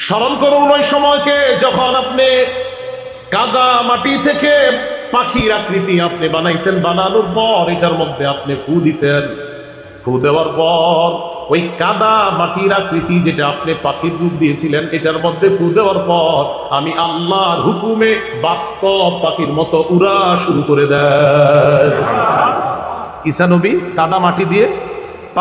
স্মরণ করুন ওই সময়কে যখন আপনি কাদা মাটি থেকে পাখির আকৃতি আপনি বানাইতেন, বানানোর পর এটার মধ্যে আপনি ফু দিতেন। ফু দেওয়ার পর ওই কাদা মাটির আকৃতি যেটা আপনি পাখির রূপ দিয়েছিলেন, এটার মধ্যে ফু দেওয়ার পর আমি আল্লাহর হুকুমে বাস্তব পাখির মতো উড়া শুরু করে দেয়। ঈসা নবী কাদা মাটি দিয়ে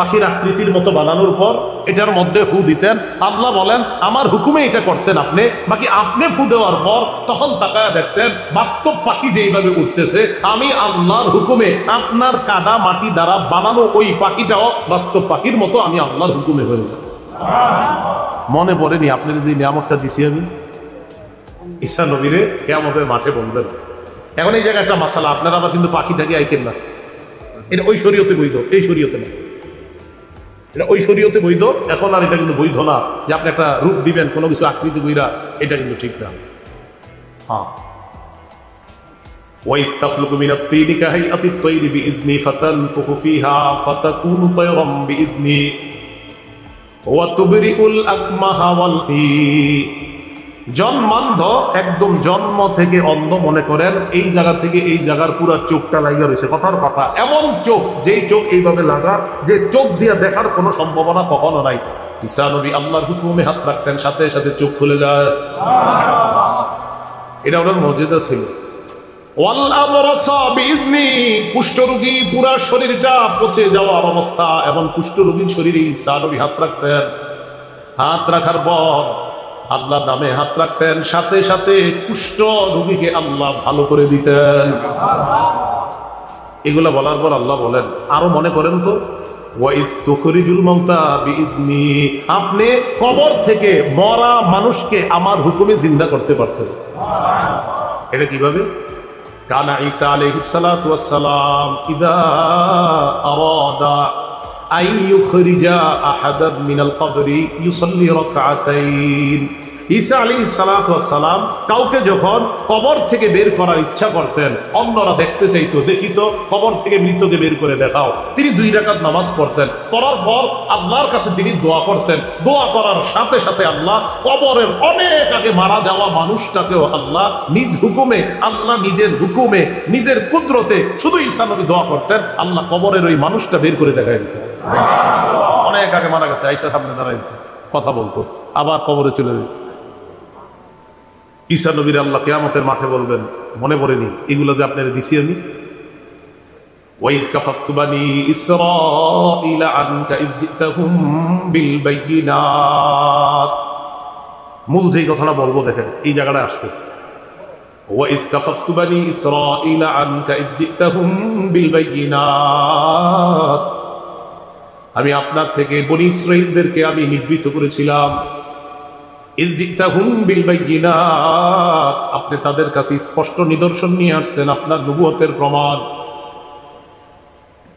পাখির আকৃতির মতো বানানোর পর এটার মধ্যে ফু দিতেন। আল্লাহ বলেন আমার হুকুমে এটা করতেন আপনি, বাকি আপনি ফু দেওয়ার পর তখন তাকায় দেখতেন বাস্তব পাখি যেইভাবে উঠতেছে, আমি আল্লাহর হুকুমে আপনার কাদা মাটি দ্বারা বানানো ওই পাখিটাও বাস্তব পাখির মতো আমি আল্লাহর হুকুমে হয়ে গেল। মনে পড়েনি আপনার যে নিয়ামতটা দিছি আমি? ঈসা নবীরে কিয়ামতের মাঠে বলবেন। এখন এই জায়গায় একটা মাসালা, আপনারা আবার কিন্তু পাখিটাকে আইকেন না, এটা ওই শরীয়তে বৈধ, এই শরীয়তে না। এটা ওই শরীয়তে বৈধ, এখন আর এটা কিন্তু বৈধ না যে আপনি একটা রূপ দিবেন কোনো কিছু আকৃতি বইরা, এটা কিন্তু ঠিক না। হ্যাঁ, ওয়াইদ তাখলুকু মিনাত তিনি কাহাইআতিত তায়রি বিইজনি ফাতানফুখু ফিহা ফাতাকুনু তায়রাম বিইজনি ওয়া তুবরিউল আকমাহা ওয়াল জন্মান্ধ, একদম জন্ম থেকে অন্ধ মনে করেন, এই জায়গা থেকে এই জায়গার পুরা চোখটা লাগিয়ে রয়েছে। কথার কথা, এমন চোখ যেই চোখ এইভাবে লাগা যে চোখ দিয়ে দেখার কোনো সম্ভাবনা কখনো নাই। ঈসা নবী আল্লাহর হুকুমে হাত রাখতেন, সাথে সাথে চোখ খুলে যায়। এটা ওনার মুজিজা ছিল। ওয়াল আবরাসা বিইজনি, কুষ্ঠরোগী পুরা শরীরটা পচে যাওয়ার অবস্থা, এবং কুষ্ঠরোগীর শরীরে ঈসা নবী হাত রাখতেন। হাত রাখার পর আল্লাহর নামে হাত রাখতেন, সাথে সাথে কুষ্ঠ রোগীকে আল্লাহ ভালো করে দিতেন। এগুলা বলার পর আল্লাহ বলেন আরো মনে করেন তো, ওয়াইজ তুখরিজুল মাউতা বিইজনি, আপনি কবর থেকে মরা মানুষকে আমার হুকুমে জিন্দা করতে পারতেন। এটা কিভাবে? কানা ঈসা আলাইহিস সালাতু ওয়াস সালাম ইদা আরাদা আই ইউখরিজা আহাদান মিনাল কবরি ইউসাল্লি রাকআতাইন। ঈসা আলাইহিস সালাতু ওয়াস সালাম কাউকে যখন কবর থেকে বের করার ইচ্ছা করতেন, অন্যরা দেখতে চাইতো, দেখিত কবর থেকে মৃতকে বের করে দেখাও, তিনি 2 রাকাত নামাজ পড়তেন। পড়ার পর আল্লাহর কাছে তিনি দোয়া করতেন। দোয়া করার সাথে সাথে আল্লাহ কবরের অনেক আগে মারা যাওয়া মানুষটাকেও আল্লাহ নিজ হুকুমে, আল্লাহ নিজের হুকুমে, নিজের কুদরতে, শুধু ঈসা নবী দোয়া করতেন, আল্লাহ কবরের ওই মানুষটা বের করে দেখাই দিতেন। অনেক আগে মারা গেছে, আয়েশার সামনে দাঁড়াই কথা বলতো, আবার কবরে চলে যেত। ঈসা নবীর আল্লাহ কিয়ামতের মাঠে বলবেন মনে পড়েনি এগুলো যে আপনারা দিছি আমি? ওয়াইদ কাফাফতু বানি ইসরাঈলা আনকা ইয জিতাহুম বিল বাইয়িনাত। মূল যেই কথাটা বলবো দেখেন এই জায়গাটা আসতেছে। ওয়াইজ কাফাফতু বানি ইসরাঈলা আনকা ইয জিতাহুম বিল বাইয়িনাত, আমি আপনার থেকে বনি ইসরাঈলদেরকে আমি নিবৃত্ত করেছিলাম। ইয জিতাহুম বিল বাইয়িনাত, আপনি তাদের কাছে স্পষ্ট নিদর্শন নিয়ে আসছেন, আপনার নবুয়তের প্রমাণ।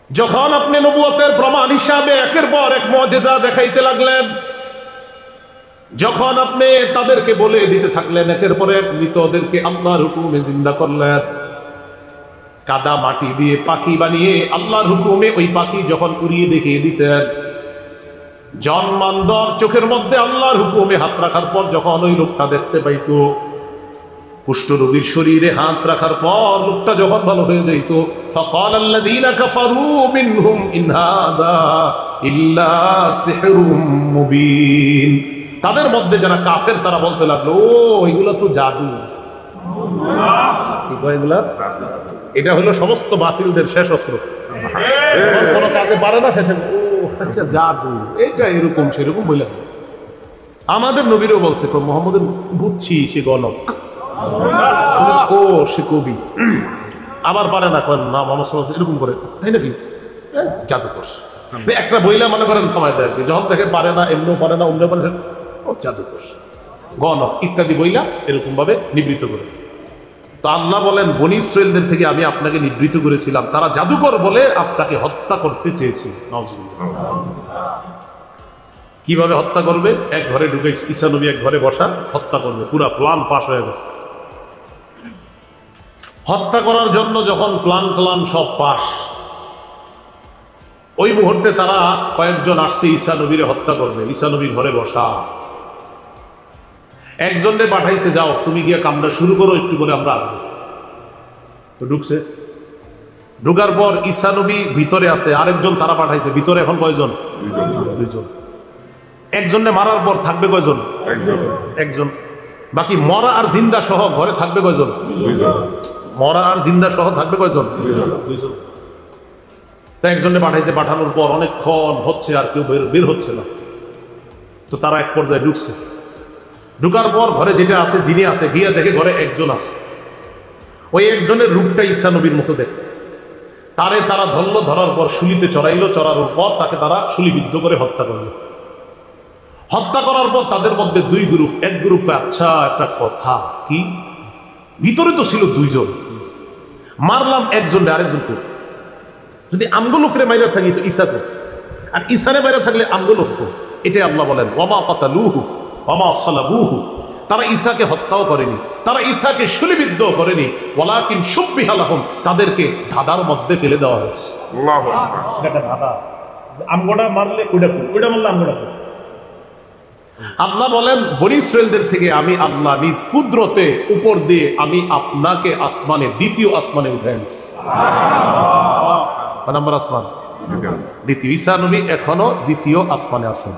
যখন আপনি নবুয়তের প্রমাণ হিসাবে একের পর এক মুজিজা দেখাইতে লাগলেন, যখন আপনি তাদেরকে বলে দিতে থাকলেন, একের পর এক মৃতদেরকে আল্লাহর হুকুমে জিন্দা করলেন, কাদা মাটি দিয়ে পাখি বানিয়ে আল্লাহর হুকুমে ওই পাখি যখন উড়িয়ে দেখিয়ে দিতেন, জন্মান্ধর চোখের মধ্যে আল্লাহর হুকুমে হাত রাখার পর যখন ওই লোকটা দেখতে পাইতো, কুষ্ঠরোগীর শরীরে হাত রাখার পর লোকটা যখন ভালো হয়ে যাইতো, ফাকাল আল্লাযীনা কাফারু মিনহুম ইন হাযা ইল্লা সিহরুম মুবিন, তাদের মধ্যে যারা কাফের তারা বলতে লাগলো, ও এগুলো তো জাদু। কি কয় এগুলা? এটা হলো সমস্ত বাতিলদের শেষ অস্ত্র। কোনো কাজে পারে না, শেষে ও আচ্ছা জাদু, এটা এরকম সেরকম বলে। আমাদের নবীরও বলছে মুহাম্মদের, বুঝছি সে গণক, ও সে কবি, আবার পারে না করেন না মোহাম্মদ সাল্লাল্লাহু আলাইহি ওয়াসাল্লাম এরকম করে, তাই নাকি? জাদু করছে একটা বইলা মনে করেন থামায় দেয়, যখন দেখে পারে না, এমনিও পারে না, অন্য পারে, ও জাদু করছে, গণক ইত্যাদি বইলা এরকম ভাবে নিবৃত্ত করে। তো আল্লাহ বলেন বনী ইসরাঈলদের থেকে আমি আপনাকে নিবৃত্ত করেছিলাম, তারা জাদুকর বলে আপনাকে হত্যা করতে চেয়েছিল। কিভাবে হত্যা করবে? এক ঘরে ঢুকে ঈসা নবী এক ঘরে বসা, হত্যা করবে, পুরা প্ল্যান পাস হয়ে গেছে। হত্যা করার জন্য যখন প্ল্যান সব পাস, ওই মুহূর্তে তারা কয়েকজন আসছে ঈসা নবীরে হত্যা করবে। ঈসা নবীর ঘরে বসা, একজনে পাঠাইছে, যাও তুমি গিয়ে কামটা শুরু করো, একটু করে আমরা আসবো। তো ঢুকছে, ঢুকার পর ঈসা নবী ভিতরে আছে, আরেকজন তারা পাঠাইছে ভিতরে। এখন কয়জন? দুইজন। একজনে মারার পর থাকবে কয়জন? একজন। বাকি মরা আর জিন্দা সহ ঘরে থাকবে কয়জন? মরা আর জিন্দা সহ থাকবে কয়জন? দুইজন। তা একজনে পাঠাইছে, পাঠানোর পর অনেকক্ষণ হচ্ছে আর কেউ বের হচ্ছে না। তো তারা এক পর্যায়ে ঢুকছে, ঢুকার পর ঘরে যেটা আছে, যিনি আছে, গিয়ে দেখে ঘরে একজন আছে। ওই একজনের রূপটা ঈসা নবীর মতো দেখতে। তারা ধরলো, ধরার পর শুলিতে চড়াইলো, চড়ানোর পর তাকে তারা শুলিবিদ্ধ করে হত্যা করলো। হত্যা করার পর তাদের মধ্যে দুই গ্রুপ। এক গ্রুপে, আচ্ছা একটা কথা, কি ভিতরে তো ছিল দুইজন, মারলাম একজন, আরেকজনকে। যদি আমগো লোকরে মাইরা থাকি তো ঈসাকে, আর ঈসারে মাইরা থাকলে আমগো লোক। এটাই আল্লাহ বলেন, ওয়ামা কাতালুহু ওয়ামা সালাবুহু। তারা ঈসাকে হত্যাও করেনি, তারা ঈসাকে শুলিবিদ্ধ করেনি, ওয়ালাকিন শুব্বিহা লাহুম, তাদেরকে ধাঁধার মধ্যে ফেলে দেওয়া হয়েছে। আল্লাহু আকবার। এটা ধাঁধা, আমগোটা মারলে ওইটা মারলে আমগোটা। আল্লাহ বলেন, বনী ইসরাঈলদের থেকে আমি আল্লাহ নিজ কুদরতে উপর দিয়ে আমি আপনাকে আসমানে, দ্বিতীয় আসমানে উঠাইছি। কয় নম্বর আসমান? দ্বিতীয়। ঈসা নবী এখনো দ্বিতীয় আসমানে আছেন।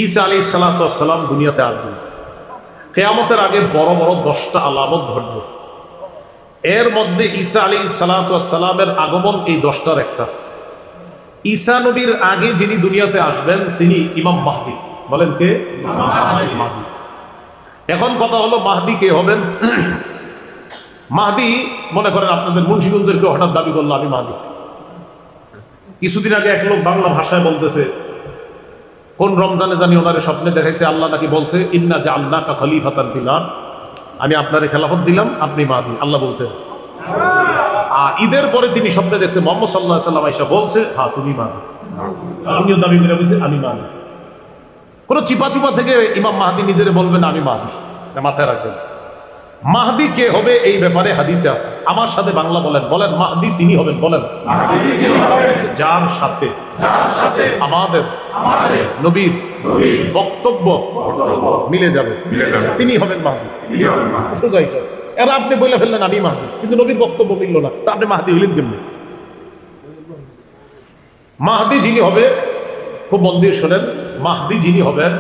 ঈসা আলাইহিস সালাতু ওয়াস সালাম দুনিয়াতে আসবেন। কিয়ামতের আগে বড় বড় 10টা আলামত ঘটবে। এর মধ্যে ঈসা আলাইহিস সালাতু ওয়াস সালামের আগমন এই 10টার একটা। ঈসা নবীর আগে যিনি দুনিয়াতে আসবেন তিনি ইমাম মাহদী। বলেন কে? মাহদী। এখন কথা হলো, মাহদী কে হবেন? মাহদী, মনে করেন আপনাদের মুন্সিগঞ্জের কেউ হঠাৎ দাবি করলো আমি মাহদী। কিছুদিন আগে এক লোক বাংলা ভাষায় বলতেছে, কোন রমজানে জানি ওনারে স্বপ্নে দেখাইছে আল্লাহ নাকি বলছে, ইন্না জাআলনাকা খলিফাতান ফিল আরদ, আমি আপনারে খেলাফত দিলাম, আপনি মাহদী। আল্লাহ বলছে। আর ঈদের পরে তিনি স্বপ্নে দেখছে মুহাম্মদ সাল্লাল্লাহু আলাইহি ওয়াসাল্লাম আয়েশা বলছে, হ্যাঁ তুমি মাহদী। উনিও দাবি করে বলছে আমি মাহদী। কোন চিপা থেকে ইমাম মাহদী নিজেরে বলবেন আমি মাহদী, মাথায় রাখবেন। মাহদী কে হবে এই ব্যাপারে হাদিসে আছে। আমার সাথে বাংলা বলেন, বলেন মাহদী তিনি হবেন। বলেন, যার সাথে আমাদের নবীর বক্তব্য মিলে যাবে তিনি হবেন মাহদী। সোজাই এরা আপনি বলে ফেললেন আমি মাহদী, কিন্তু নবীর বক্তব্য মিলল না, তা আপনি মাহদী হইলেন কেমনি? মাহদী যিনি হবে, খুব মন দিয়ে শোনেন, মাহদী যিনি হবেন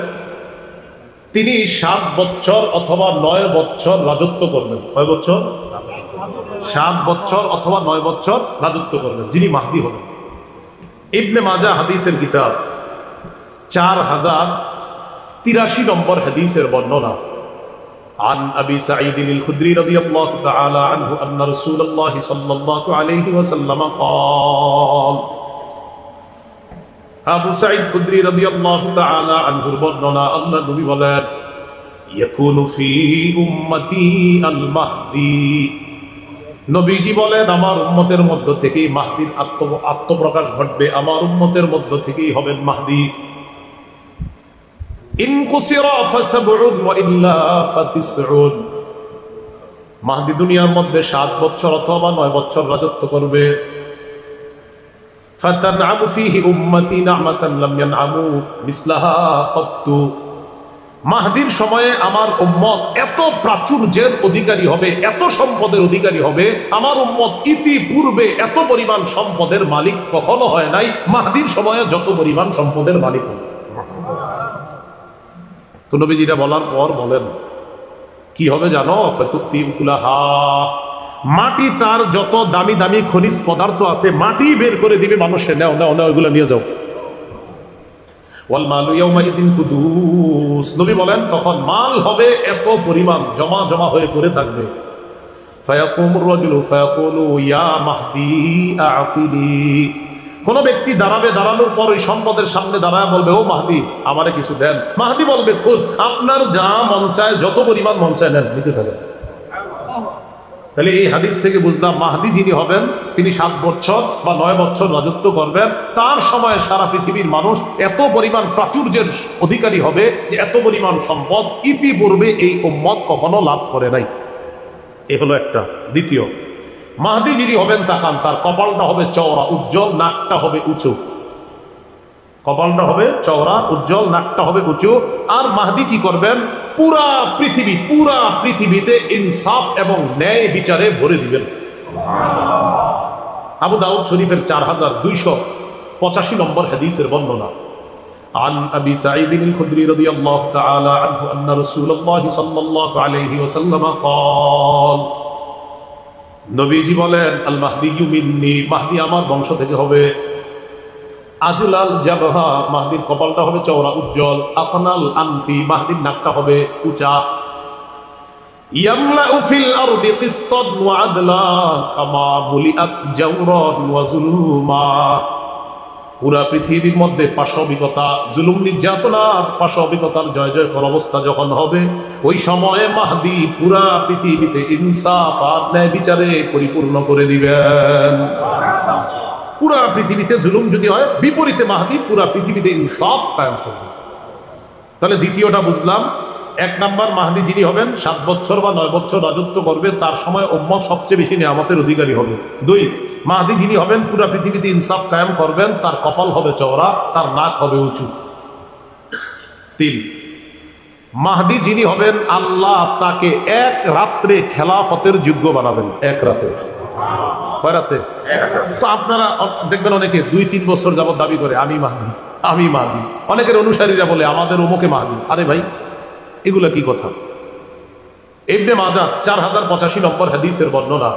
তিনি 7 বছর অথবা 9 বছর রাজত্ব করবেন। কয় বছর? 7 বছর অথবা 9 বছর রাজত্ব করবেন যিনি মাহদী হবেন। ইবনে মাজাহ হাদিসের কিতাব 4083 নম্বর হাদিসের বর্ণনা। عن أبي سعيد الخدري رضي الله تعالى عنه أن رسول الله صلى الله عليه وسلم قال আবু সাঈদ খুদরি রাদিয়াল্লাহু তাআলা আনহুর বর্ণনা, আল্লাহ নবী বলেন, ইয়াকুনু ফি উম্মতি আল মাহদি। নবীজি বলেন, আমার উম্মতের মধ্য থেকেই মাহদীর আত্মপ্রকাশ ঘটবে, আমার উম্মতের মধ্য থেকেই হবেন মাহদী। ইন কুসিরা ফাসাবউন ওয়া ইল্লা ফাতিসউন। মাহদী দুনিয়ার মধ্যে 7 বছর অথবা 9 বছর রাজত্ব করবে। ফাতানআমু ফীহি উম্মতি নি'মাতান লাম ইয়ানআমু মিসলাহা ক্বাত্তু। মাহদীর সময়ে আমার উম্মত এত প্রাচুর্যের অধিকারী হবে, এত সম্পদের অধিকারী হবে, আমার উম্মত ইতিপূর্বে এত পরিমাণ সম্পদের মালিক কখনো হয় নাই মাহদীর সময়ে যত পরিমাণ সম্পদের মালিক হবে। তো নবীজিরা বলার পর বলেন, কি হবে জানো? মাটি, তার যত দামি দামি খনিজ পদার্থ আছে মাটি বের করে দিবে মানুষে, নাও নাও নাও এগুলো নিয়ে যাও। ওয়াল মালু ইয়াউমাইযিন কুদুস। নবী বলেন, তখন মাল হবে এত পরিমাণ জমা জমা হয়ে পড়ে থাকবে। ফায়াকুমুর রাজুলু ফায়াকুলু ইয়া মাহদী আ'তিনি। কোন ব্যক্তি দাঁড়াবে, দাঁড়ানোর পর ওই সম্পদের সামনে দাঁড়ায় বলবে, ও মাহদী আমারে কিছু দেন। মাহদী বলবে, খোঁজ, আপনার যা মন চায়, যত পরিমাণ মন চায় নেন, নিতে থাকেন। তাহলে এই হাদিস থেকে বুঝলাম মাহদী যিনি হবেন তিনি 7 বছর বা 9 বছর রাজত্ব করবেন। তার সময় সারা পৃথিবীর মানুষ এত পরিমাণ প্রাচুর্যের অধিকারী হবে যে এত পরিমাণ সম্পদ ইতিপূর্বে এই উম্মত কখনো লাভ করে নাই। এ হলো একটা। দ্বিতীয়, মাহদী যিনি হবেন তাকান, তার কপালটা হবে চওড়া উজ্জ্বল, নাকটা হবে উঁচু। কপালটা হবে চওড়া উজ্জ্বল, নাকটা হবে উঁচু। আর মাহদি কি করবেন? পুরা পৃথিবীতে ইনসাফ এবং ন্যায় বিচারে ভরে দিবেন। আবু দাউদ শরীফের 4285 নম্বর হাদিসের বর্ণনা। عن أبي سعيد الخدري رضي الله تعالى عنه أن رسول الله صلى الله عليه وسلم قال নবীজি বলেন, আল মাহদিয়ু মিন্নি, মাহদি আমার বংশ থেকে হবে। আজলাল জাবহা, মাহদির কপালটা হবে চওড়া উজ্জ্বল। আকনাল আনফি, মাহদির নাকটা হবে উঁচা। ইয়ামলাউ ফিল আরদি কিসতান ওয়া আদলা কামা মুলিআত জাওরান ওয়া যুলুমা, পুরা পৃথিবীর মধ্যে পাশবিকতা, জুলুম, নির্যাতনা, পাশবিকতার জয় জয়কর অবস্থা যখন হবে, ওই সময়ে মাহদি পুরা পৃথিবীতে ইনসাফ আর ন্যায় বিচারে পরিপূর্ণ করে দিবেন। পুরা পৃথিবীতে জুলুম যদি হয়, বিপরীতে মাহদি পুরা পৃথিবীতে ইনসাফ কায়েম করবে। তাহলে দ্বিতীয়টা বুঝলাম, 1 নাম্বার মাহদি যিনি হবেন 7 বছর বা 9 বছর রাজত্ব করবে, তার সময় উম্মত সবচেয়ে বেশি নিয়ামতের অধিকারী হবে। 2, মাহদি যিনি হবেন পুরা পৃথিবীতে ইনসাফ কায়েম করবেন, তার কপাল হবে চওড়া, তার নাক হবে উঁচু। 3, মাহদি যিনি হবেন আল্লাহ তাকে 1 রাত্রে খেলাফতের যোগ্য বানাবেন। 1 রাতে। কয় রাতে? তো আপনারা দেখবেন অনেকে 2-3 বছর যাবত দাবি করে আমি মাহদি, আমি মাহদি। অনেকের অনুসারীরা বলে আমাদের অমুকে মাহদি। আরে ভাই, এগুলা কি কথা? ইবনে মাজাহ 4085 নম্বর হাদিসের বর্ণনা।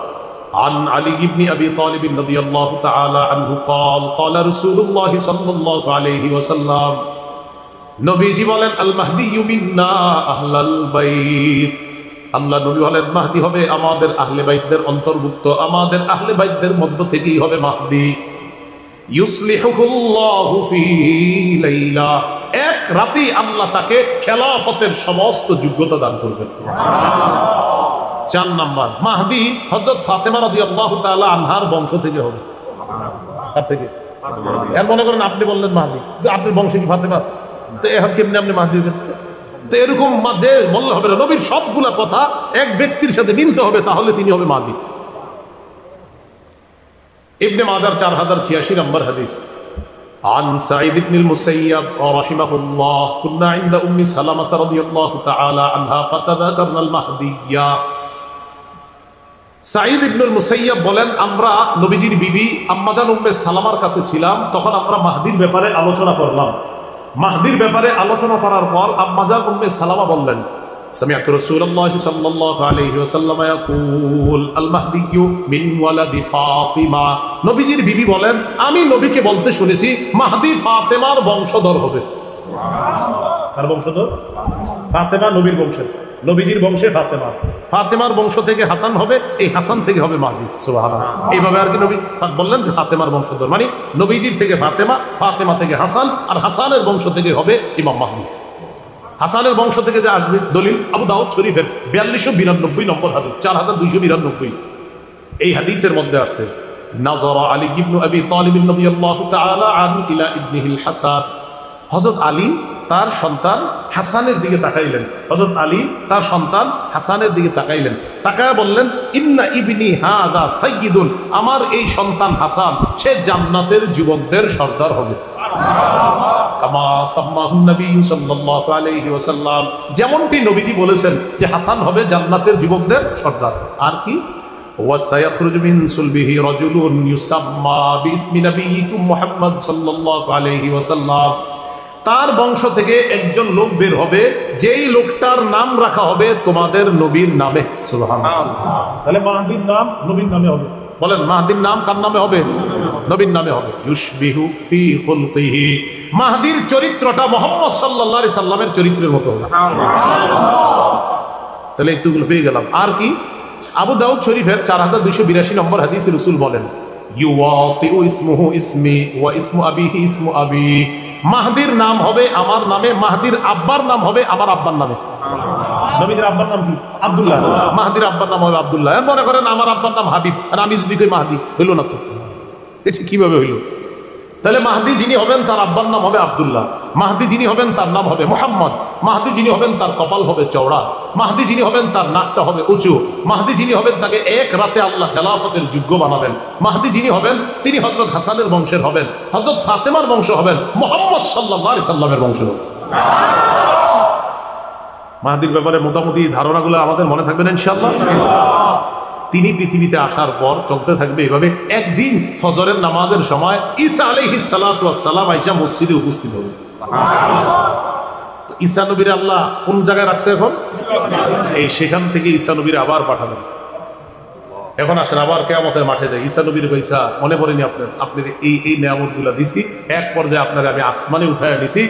عن علي بن أبي طالب رضي الله تعالى عنه قال قال رسول الله صلى الله عليه وسلم নবীজি বলেন, আল মাহদিয়ু মিন্না আহলাল বাইত, আল্লাহ নবী বলেন মাহদি হবে আমাদের আহলে বাইতদের অন্তর্ভুক্ত, আমাদের আহলে বাইতদের মধ্য থেকেই হবে মাহদি। ইউসলিহুল্লাহু ফি লাইলা, 1 রাতেই আল্লাহ তাকে খেলাফতের সমস্ত যোগ্যতা দান করবেন। 4 নাম্বার, মাহদি হযরত ফাতেমা রাদিয়াল্লাহু তাআলা আনহার বংশ থেকে হবে। কার থেকে? এর মনে করেন আপনি বললেন মাহদি, তো আপনার বংশ কি ফাতেমা? তো এখন কেমনে আপনি মাহদি হবেন? তো এরকম মাঝে বললে হবে না, নবীর সবগুলা কথা এক ব্যক্তির সাথে মিলতে হবে, তাহলে তিনি হবে মাহদি। ইবনে মাজাহ 4086 নম্বর হাদিস। عن سعيد بن المسيب رحمه الله كنا عند أم سلمة رضي الله تعالى عنها فتذكرنا المهدية। সাঈদ ইবনুল মুসাইয়্যিব বলেন, আমরা নবীজির বিবি আম্মাজান উম্মে সালামার কাছে ছিলাম, তখন আমরা মাহদির ব্যাপারে আলোচনা করলাম। মাহদির ব্যাপারে আলোচনা করার পর আম্মাজান উম্মে সালামা বললেন, সামিআতু রাসূলুল্লাহি সাল্লাল্লাহু আলাইহি ওয়াসাল্লাম ইয়াকুল আল মাহদিয়্যু মিন ওয়ালাদি ফাতিমা। নবীজির বিবি বলেন, আমি নবীকে বলতে শুনেছি মাহদি ফাতেমার বংশধর হবে। কার বংশধর? ফাতেমা নবীর বংশের, নবীজির বংশে ফাতেমা, ফাতেমার বংশ থেকে হাসান হবে, এই হাসান থেকে হবে মাহদি। সুবহানাল্লাহ। এইভাবে আর কি নবী বললেন যে ফাতেমার বংশধর, মানে নবীজির থেকে ফাতেমা, ফাতেমা থেকে হাসান, আর হাসানের বংশ থেকে হবে ইমাম মাহদি। হাসানের বংশ থেকে যে আসবে, দলিল আবু দাউদ শরীফের 4292 নম্বর হাদিস, 4292। এই হাদিসের মধ্যে আছে, নাযারা আলী ইবনে আবি তালিব রাদিয়াল্লাহু তাআলা আনহু ইলা ইবনিহিল হাসান, হযরত আলী তার সন্তান হাসানের দিকে তাকাইলেন। হযরত আলী তার সন্তান হাসানের দিকে তাকাইলেন, তাকায় বললেন, ইন্না ইবনি হাদা সাইয়্যিদুন, আমার এই সন্তান হাসান সে জান্নাতের যুবকদের সর্দার হবে। কামা সাম্মাহুন নবী সাল্লাল্লাহু আলাইহি ওয়াসাল্লাম, যেমনটি নবীজি বলেছেন যে হাসান হবে জান্নাতের যুবকদের সর্দার। আর কি? ওয়াসায়াখরুজু মিন সুলবিহি রাজুলুন ইউসাম্মা বিইসমি নবিয়িকুম মুহাম্মদ সাল্লাল্লাহু আলাইহি ওয়াসাল্লাম, তার বংশ থেকে একজন লোক বের হবে, যেই লোকটার নাম রাখা হবে তোমাদের নবীর নামে। সুবহানাল্লাহ। তাহলে মাহদির নাম নবীর নামে হবে। বলেন, মাহদির নাম কার নামে হবে? নবীর নামে হবে। ইউশবিহু ফি খুলকিহি, মাহদির চরিত্রটা মুহাম্মদ সাল্লাল্লাহু আলাইহি সাল্লামের চরিত্রের মতো হবে। তাহলে একটুগুলো পেয়ে গেলাম। আর কি? আবু দাউদ শরীফের 4282 নম্বর হাদিসে রাসূল বলেন, ইউওয়াতিউ ইসমুহু ইসমি ওয়া ইসমু আবিহি ইসমু আবি, মাহদির নাম হবে আমার নামে, মাহদির আব্বার নাম হবে আমার আব্বার নামে। নবীর আব্বার নাম কি? আব্দুল্লাহ। মাহদির আব্বার নাম হবে আব্দুল্লাহ। মনে করেন আমার আব্বার নাম হাবিব, আর আমি যদি কই মাহদি, হইল না তো? এটা কিভাবে হইল? তাহলে মাহদি যিনি হবেন তার আব্বার নাম হবে আব্দুল্লাহ, মাহদি যিনি হবেন তার নাম হবে মুহাম্মদ, মাহদি যিনি হবেন তার কপাল হবে চওড়া, মাহদি যিনি হবেন তার নাকটা হবে উঁচু, মাহদি যিনি হবেন তাকে এক রাতে আল্লাহ খেলাফতের যোগ্য বানাবেন, মাহদি যিনি হবেন তিনি হযরত হাসানের বংশের হবেন, হযরত ফাতেমার বংশ হবেন, মুহাম্মদ সাল্লাল্লাহু আলাইহি সাল্লামের বংশ হবেন। মাহদির ব্যাপারে মোটামুটি ধারণাগুলো আমাদের মনে থাকবে না ইনশাআল্লাহ। তিনি পৃথিবীতে আসার পর চলতে থাকবে এভাবে। একদিন ফজরের নামাজের সময় ঈসা আলাইহিস সালাতু ওয়াস সালাম আইসা মসজিদে উপস্থিত হবে। তো ঈসা নবীর আল্লাহ কোন জায়গায় রাখছে এখন? এই সেখান থেকে ঈসা নবীর আবার পাঠাবেন। এখন আসেন আবার কিয়ামতের মাঠে যাই। ঈসা নবীর কইসা মনে পড়েনি আপনার এই নিয়ামতগুলো দিছি, এক পর্যায়ে আপনার আমি আসমানে উঠায় নিছি,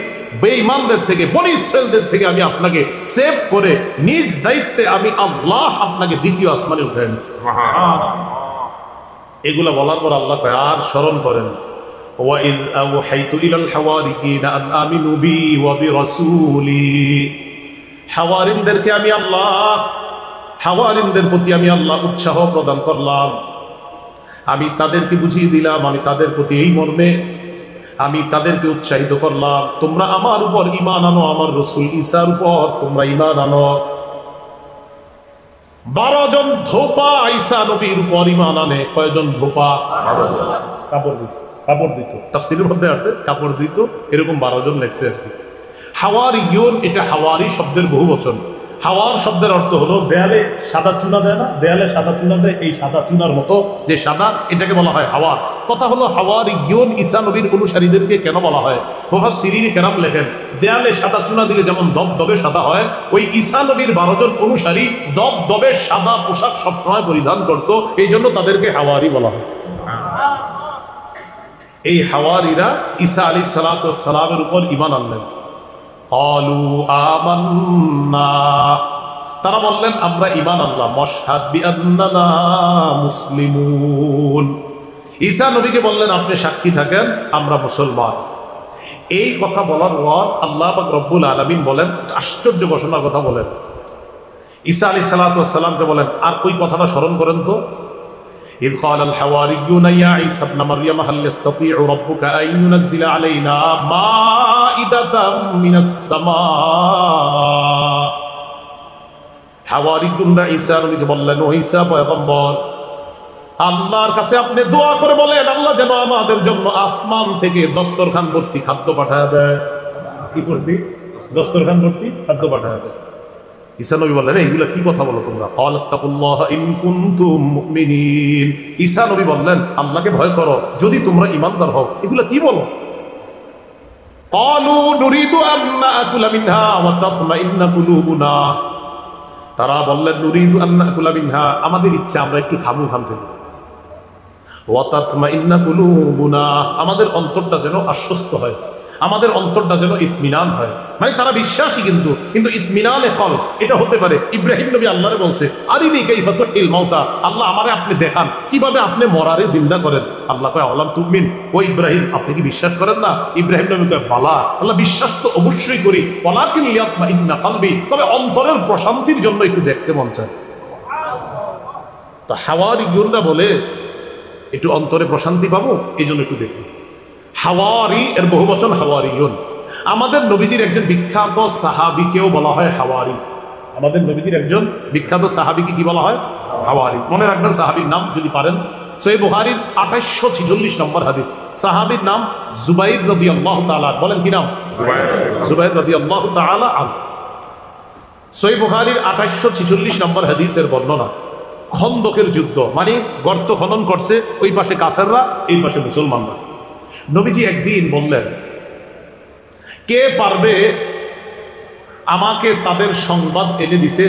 বেঈমানদের থেকে বনী ইসরাইলদের থেকে আমি আপনাকে সেভ করে নিজ দায়িত্বে আমি আল্লাহ আপনাকে দ্বিতীয় আসমানে উঠায় নিছি। এগুলা বলার পর আল্লাহ কয় আর স্মরণ করেন, ওয়াইদ আওহাইতু ইলাল হাওয়ারিয়িনা আন আমিনু বি ওয়া বিরাসূলি। হাওয়ারিনদেরকে আমি আল্লাহ, হাওয়ারিনদের প্রতি আমি আল্লাহ উৎসাহ প্রদান করলাম, আমি তাদেরকে বুঝিয়ে দিলাম, আমি তাদের প্রতি এই মর্মে আমি তাদেরকে উৎসাহিত করলাম, তোমরা আমার উপর ঈমান আনো, আমার রাসূল ঈসার উপর তোমরা ঈমান আনো। 12 জন ধোপা ঈসা নবীর উপর ঈমান আনে। কয়জন ধোপা? কাপড় দিত, তাফসীরের মধ্যে আছে কাপড় দিত, এরকম 12 জন লেখছে আর কি। হাওয়ারিয়ুন, এটা হাওয়ারি শব্দের বহুবচন। হাওয়ার শব্দের অর্থ হলো দেয়ালে সাদা চুনা দেয় না, দেয়ালে সাদা চুনা দেয়, এই সাদা চুনার মতো যে সাদা, এটাকে বলা হয় হাওয়ার। কথা হলো হাওয়ারিয়ুন ঈসা নবীর অনুসারীদেরকে কেন বলা হয়? মুফাসসিরিন কেরাম লেখেন, দেয়ালে সাদা চুনা দিলে যেমন দবদবে সাদা হয়, ওই ঈসা নবীর 12 জন অনুসারী দবদবে সাদা পোশাক সবসময় পরিধান করত, এই জন্য তাদেরকে হাওয়ারি বলা হয়। এই হাওয়ারিরা ঈসা আলাইহিস সালাতু ওয়াস সালামের উপর ঈমান আনলেন। ক্বালু আমান্না, তারা বললেন আমরা ঈমান আনলাম। মাশহাদ বিআন্নানা মুসলিমুন, ঈসা নবীকে বললেন আপনি সাক্ষী থাকেন আমরা মুসলমান। এই কথা বলার পর আল্লাহ পাক রব্বুল আলামিন বলেন, আশ্চর্য ঘোষণার কথা বলেন। ঈসা আলাইহিস সালাতু ওয়াস সালামকে বলেন আর ওই কথাটা স্মরণ করেন তো, إذ قال الحواريون يا عيسى ابن مريم هل يستطيع ربك أن ينزل علينا مائدة من السماء। হাওয়ারিয়ুনরা ঈসা নবীকে বললেন, ও ঈসা পয়গম্বর, আল্লাহর কাছে আপনি দোয়া করে বলেন আল্লাহ যেন আমাদের জন্য আসমান থেকে দস্তরখান ভর্তি খাদ্য পাঠায় দেয়। কি ভর্তি? দস্তরখান ভর্তি খাদ্য পাঠায় দেয়। ঈসা নবী বললেন এইগুলা কি কথা বলো তোমরা? ক্বালাত্তাকুল্লাহ ইন কুনতুম মুমিনিন। ঈসা নবী বললেন আল্লাহকে ভয় করো যদি তোমরা ঈমানদার হও। এগুলা কি বলো? ক্বালু নুরিদু আন নাকুলা মিনহা ওয়া তাতমাইন্না কুলুবুনা। তারা বললেন নুরিদু আন নাকুলা মিনহা, আমাদের ইচ্ছা আমরা একটু খাবো খান থেকে। ওয়া তাতমাইন্না কুলুবুনা, আমাদের অন্তরটা যেন আশ্বস্ত হয়, আমাদের অন্তরটা যেন ইতমিনান হয়। মানে তারা বিশ্বাসী কিন্তু ইতমিনানে কলব এটা হতে পারে। ইব্রাহিম নবী আল্লাহরে বলছে আরিনি কাইফা তুহিল মাউতা, আল্লাহ আমারে আপনি দেখান কিভাবে আপনি মরারে জিন্দা করেন। আল্লাহ কয় আলাম তুমিন, ও ইব্রাহিম আপনি কি বিশ্বাস করেন না? ইব্রাহিম নবী কয় বালা, আল্লাহ বিশ্বাস তো অবশ্যই করি, ওয়ালাকিন লিয়াতমাইন্না কলবি, তবে অন্তরের প্রশান্তির জন্য একটু দেখতে মন চায়। তো হাওয়ারিয়ুনরা বলে একটু অন্তরে প্রশান্তি পাবো এই জন্য একটু দেখি। হাওয়ারি এর বহুবচন হাওয়ারিয়ুন। আমাদের নবীজির একজন বিখ্যাত সাহাবীকেও বলা হয় হাওয়ারি। আমাদের নবীজির একজন বিখ্যাত সাহাবীকে কি বলা হয়? হাওয়ারি। মনে রাখবেন সাহাবীর নাম যদি পারেন। সহিহ বুখারীর 2846 নম্বর হাদিস। সাহাবীর নাম জুবাইর রাদিয়াল্লাহু তাআলা। বলেন কি নাম? জুবাইর রাদিয়াল্লাহু তাআলা আনহু। সহিহ বুখারীর 2846 নম্বর হাদিসের বর্ণনা। খন্দকের যুদ্ধ, মানে গর্ত খনন করছে, ওই পাশে কাফেররা, এই পাশে মুসলমানরা। নবীজি একদিন বললেন কে পারবে আমাকে তাদের সংবাদ এনে দিতে,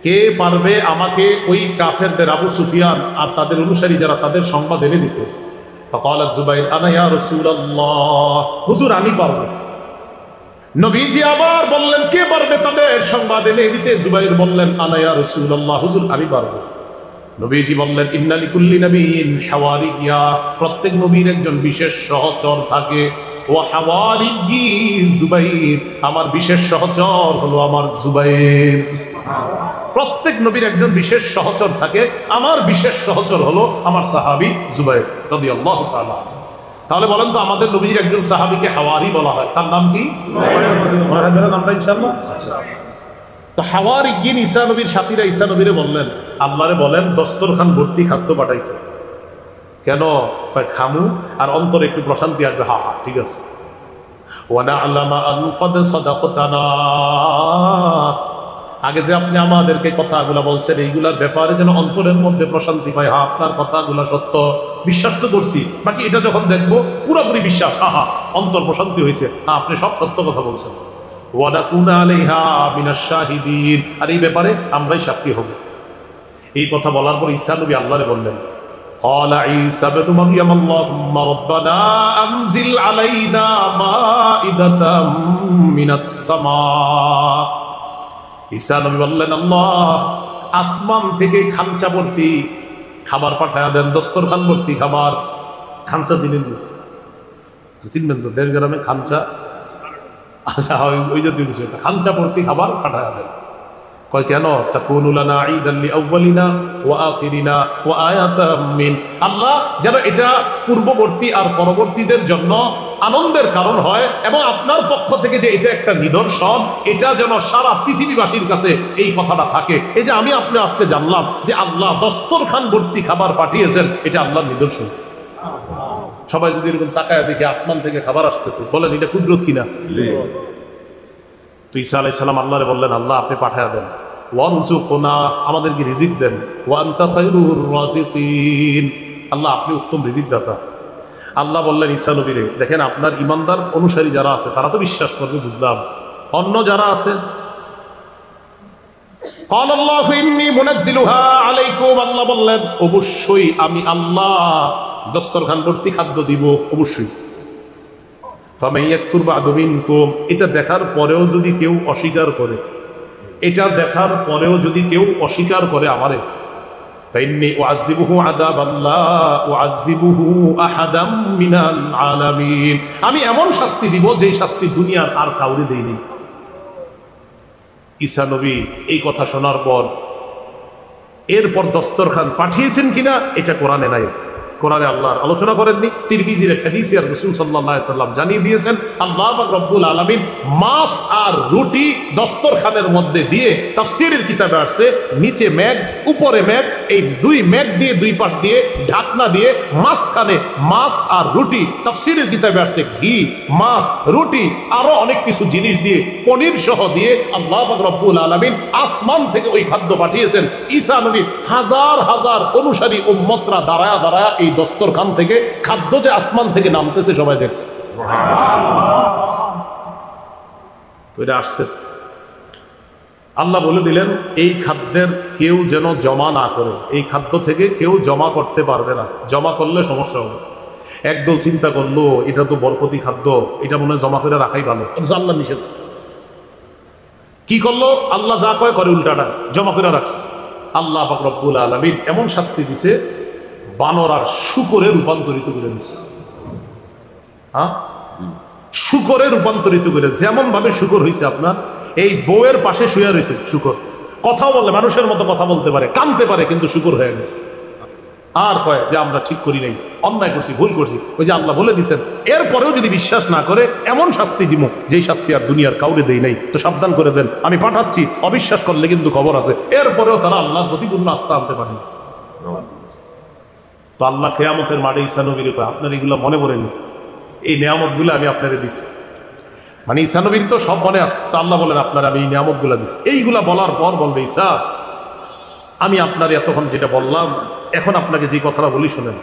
কে পারবে আমাকে ওই কাফেরদের আবু সুফিয়ান আর তাদের অনুসারী যারা তাদের সংবাদ এনে দিতে। ফাকাল জুবাইর আনা ইয়া রাসূলুল্লাহ, হুজুর আমি পারবো। নবীজি আবার বললেন কে পারবে তাদের সংবাদ এনে দিতে? জুবাইর বললেন আনা ইয়া রাসূলুল্লাহ, হুজুর আমি পারবো। নবীজি বললেন ইন্না লিকুল্লি নাবিয়্যিন হাওয়ারিয়্যা, প্রত্যেক নবীর একজন বিশেষ সহচর থাকে। ও হাওয়ারিয়্যি জুবাইর, আমার বিশেষ সহচর হলো আমার জুবাইর। প্রত্যেক নবীর একজন বিশেষ সহচর থাকে, আমার বিশেষ সহচর হলো আমার সাহাবী জুবাইর রাদিয়াল্লাহু তাআলা। তাহলে বলেন তো আমাদের নবীর একজন সাহাবীকে হাওয়ারি বলা হয়, তার নাম কি? মনে থাকবে না নামটা ইনশাআল্লাহ? তো হাওয়ারি গিন ঈসা নবীর সাথীরা ঈসা নবীরে বললেন, আল্লাহরে বলেন দস্তরখান ভর্তি খাদ্য পাঠাইতে। কেন? খামু আর অন্তরে একটু প্রশান্তি আসবে। হা হা ঠিক আছে। আগে যে আপনি আমাদেরকে কথাগুলো বলছেন এইগুলার ব্যাপারে যেন অন্তরের মধ্যে প্রশান্তি পায়। হ্যাঁ আপনার কথাগুলো সত্য, বিশ্বাস তো করছি, বাকি এটা যখন দেখবো পুরোপুরি বিশ্বাস, হা হা অন্তর প্রশান্তি হয়েছে, হ্যাঁ আপনি সব সত্য কথা বলছেন। ওয়ানাকুনা আলাইহা মিনাশ শাহিদিন, আর এই ব্যাপারে আমরাই সাক্ষী হব। এই কথা বলার পর ঈসা নবী আল্লাহরে বললেন, قال عيسى ابن مريم اللهم ربنا أنزل علينا مائدة من السماء। ঈসা নবী বললেন, আল্লাহ আসমান থেকে খাঞ্চা ভর্তি খাবার পাঠায়া দেন, দস্তরখান ভর্তি খাবার। খাঞ্চা চিনবেন তো, দেশ গ্রামে খাঞ্চা, আচ্ছা ওই জাতীয় বিষয়টা, খাঞ্চা ভর্তি খাবার পাঠায়া দেন। কয় কেন? তাকুনু লানা ঈদান লিআউয়ালিনা ওয়া আখিরিনা ওয়া আয়াতাম মিন, আল্লাহ যেন এটা পূর্ববর্তী আর পরবর্তীদের জন্য আনন্দের কারণ হয়, এবং আপনার পক্ষ থেকে যে এটা একটা নিদর্শন, এটা যেন সারা পৃথিবীবাসীর কাছে এই কথাটা থাকে। এই যে আমি আপনি আজকে জানলাম যে আল্লাহ দস্তরখান ভর্তি খাবার পাঠিয়েছেন, এটা আল্লাহর নিদর্শন। সবাই যদি এরকম তাকায় দেখে আসমান থেকে খাবার আসতেছে, বলেন এটা কুদরত কিনা? তো ঈসা আলাইহিস সালাম আল্লাহরে বললেন, আল্লাহ আপনি পাঠায়া দেন, ওয়ারযুকনা আমাদেরকে রিজিক দেন, ওয়া আনতা খায়রুর রাযিকিন আল্লাহ আপনি উত্তম রিজিক দাতা। আল্লাহ বললেন ঈসা নবীরে, দেখেন আপনার ইমানদার অনুসারী যারা আছে তারা তো বিশ্বাস করবে বুঝলাম, অন্য যারা আছে ক্বালা আল্লাহু ইন্নী মুনাজ্জিলুহা আলাইকুম, আল্লাহ বললেন অবশ্যই আমি আল্লাহ দস্তরখান ভর্তি খাদ্য দিব অবশ্যই। ফামান ইয়াকফুর বা'দু মিনকুম, এটা দেখার পরেও যদি কেউ অস্বীকার করে, এটা দেখার পরেও যদি কেউ অস্বীকার করে আমারে, ফাইন্নী উআযযিবুহু আযাবান লা উআযযিবুহু আহাদাম মিনাল আলামিন, আমি এমন শাস্তি দিব যেই শাস্তি দুনিয়ার আর কাউরে দেইনি। ঈসা নবী এই কথা শোনার পর এরপর দস্তরখান পাঠিয়েছেন কিনা এটা কোরআনে নাই, কোরআনে আল্লাহর আলোচনা করেননি। তিরমিজির হাদিসে রাসূল সাল্লাল্লাহু আলাইহি সাল্লাম জানিয়ে দিয়েছেন আল্লাহ পাক রব্বুল আলামিন মাছ আর রুটি দস্তরখানের মধ্যে দিয়ে, তাফসীরের কিতাবে আসছে নিচে মেঘ উপরে মেঘ, এই দুই মেঘ দিয়ে দুই পাশ দিয়ে ঢাকনা দিয়ে মাঝখানে মাছ আর রুটি, তাফসীরের কিতাবে আসছে ঘি, মাছ, রুটি আরো অনেক কিছু জিনিস দিয়ে, পনির সহ দিয়ে আল্লাহ পাক রব্বুল আলামিন আসমান থেকে ওই খাদ্য পাঠিয়েছেন। ঈসা নবী হাজার হাজার অনুসারী উম্মতরা দাঁড়ায়া দাঁড়ায়া এই দস্তরখান থেকে খাদ্য যে আসমান থেকে নামতেছে সবাই দেখছে, তো এটা আসতেছে। আল্লাহ বলে দিলেন এই খাদ্যের কেউ যেন জমা না করে, এই খাদ্য থেকে কেউ জমা করতে পারবে না, জমা করলে সমস্যা হবে। একদল চিন্তা করলো এটা তো বরকতি খাদ্য, এটা মনে হয় জমা করে রাখাই ভালো, আল্লাহ নিষেধ। কি করলো? আল্লাহ যা কয় করে উল্টাটা, জমা করে রাখছে। আল্লাহ পাক রব্বুল আলামিন এমন শাস্তি দিছে, বানর আর শুকরে রূপান্তরিত করে দিচ্ছে। হ্যাঁ, শুকরে রূপান্তরিত করে দিচ্ছে। এমন ভাবে শুকর হয়েছে আপনার এই বউয়ের পাশে শুয়ে রয়েছে শুকর, কথাও বলে, মানুষের মতো কথা বলতে পারে, কানতে পারে, কিন্তু শুকর হয়ে গেছে। আর কয় যে আমরা ঠিক করি নাই, অন্যায় করছি, ভুল করছি। ওই যে আল্লাহ বলে দিচ্ছেন এরপরেও যদি বিশ্বাস না করে এমন শাস্তি দিব যেই শাস্তি আর দুনিয়ার কাউরে দেই নাই। তো সাবধান করে দেন, আমি পাঠাচ্ছি, অবিশ্বাস করলে কিন্তু খবর আছে। এরপরেও তারা আল্লাহর প্রতি পূর্ণ আস্থা আনতে পারে। তো আল্লাহ কিয়ামতের মাঠে ঈসা নবীর কয় আপনার এগুলো মনে পড়েনি, এই নিয়ামতগুলো আমি আপনাদের দিচ্ছি। মানে ঈসা নবীর তো সব মনে আসছে, তা আল্লাহ বলেন আপনার আমি এই নিয়ামতগুলো দিচ্ছি। এইগুলা বলার পর বলবে ঈসা আমি আপনার এতক্ষণ যেটা বললাম এখন আপনাকে যে কথাটা বলি শোনেন।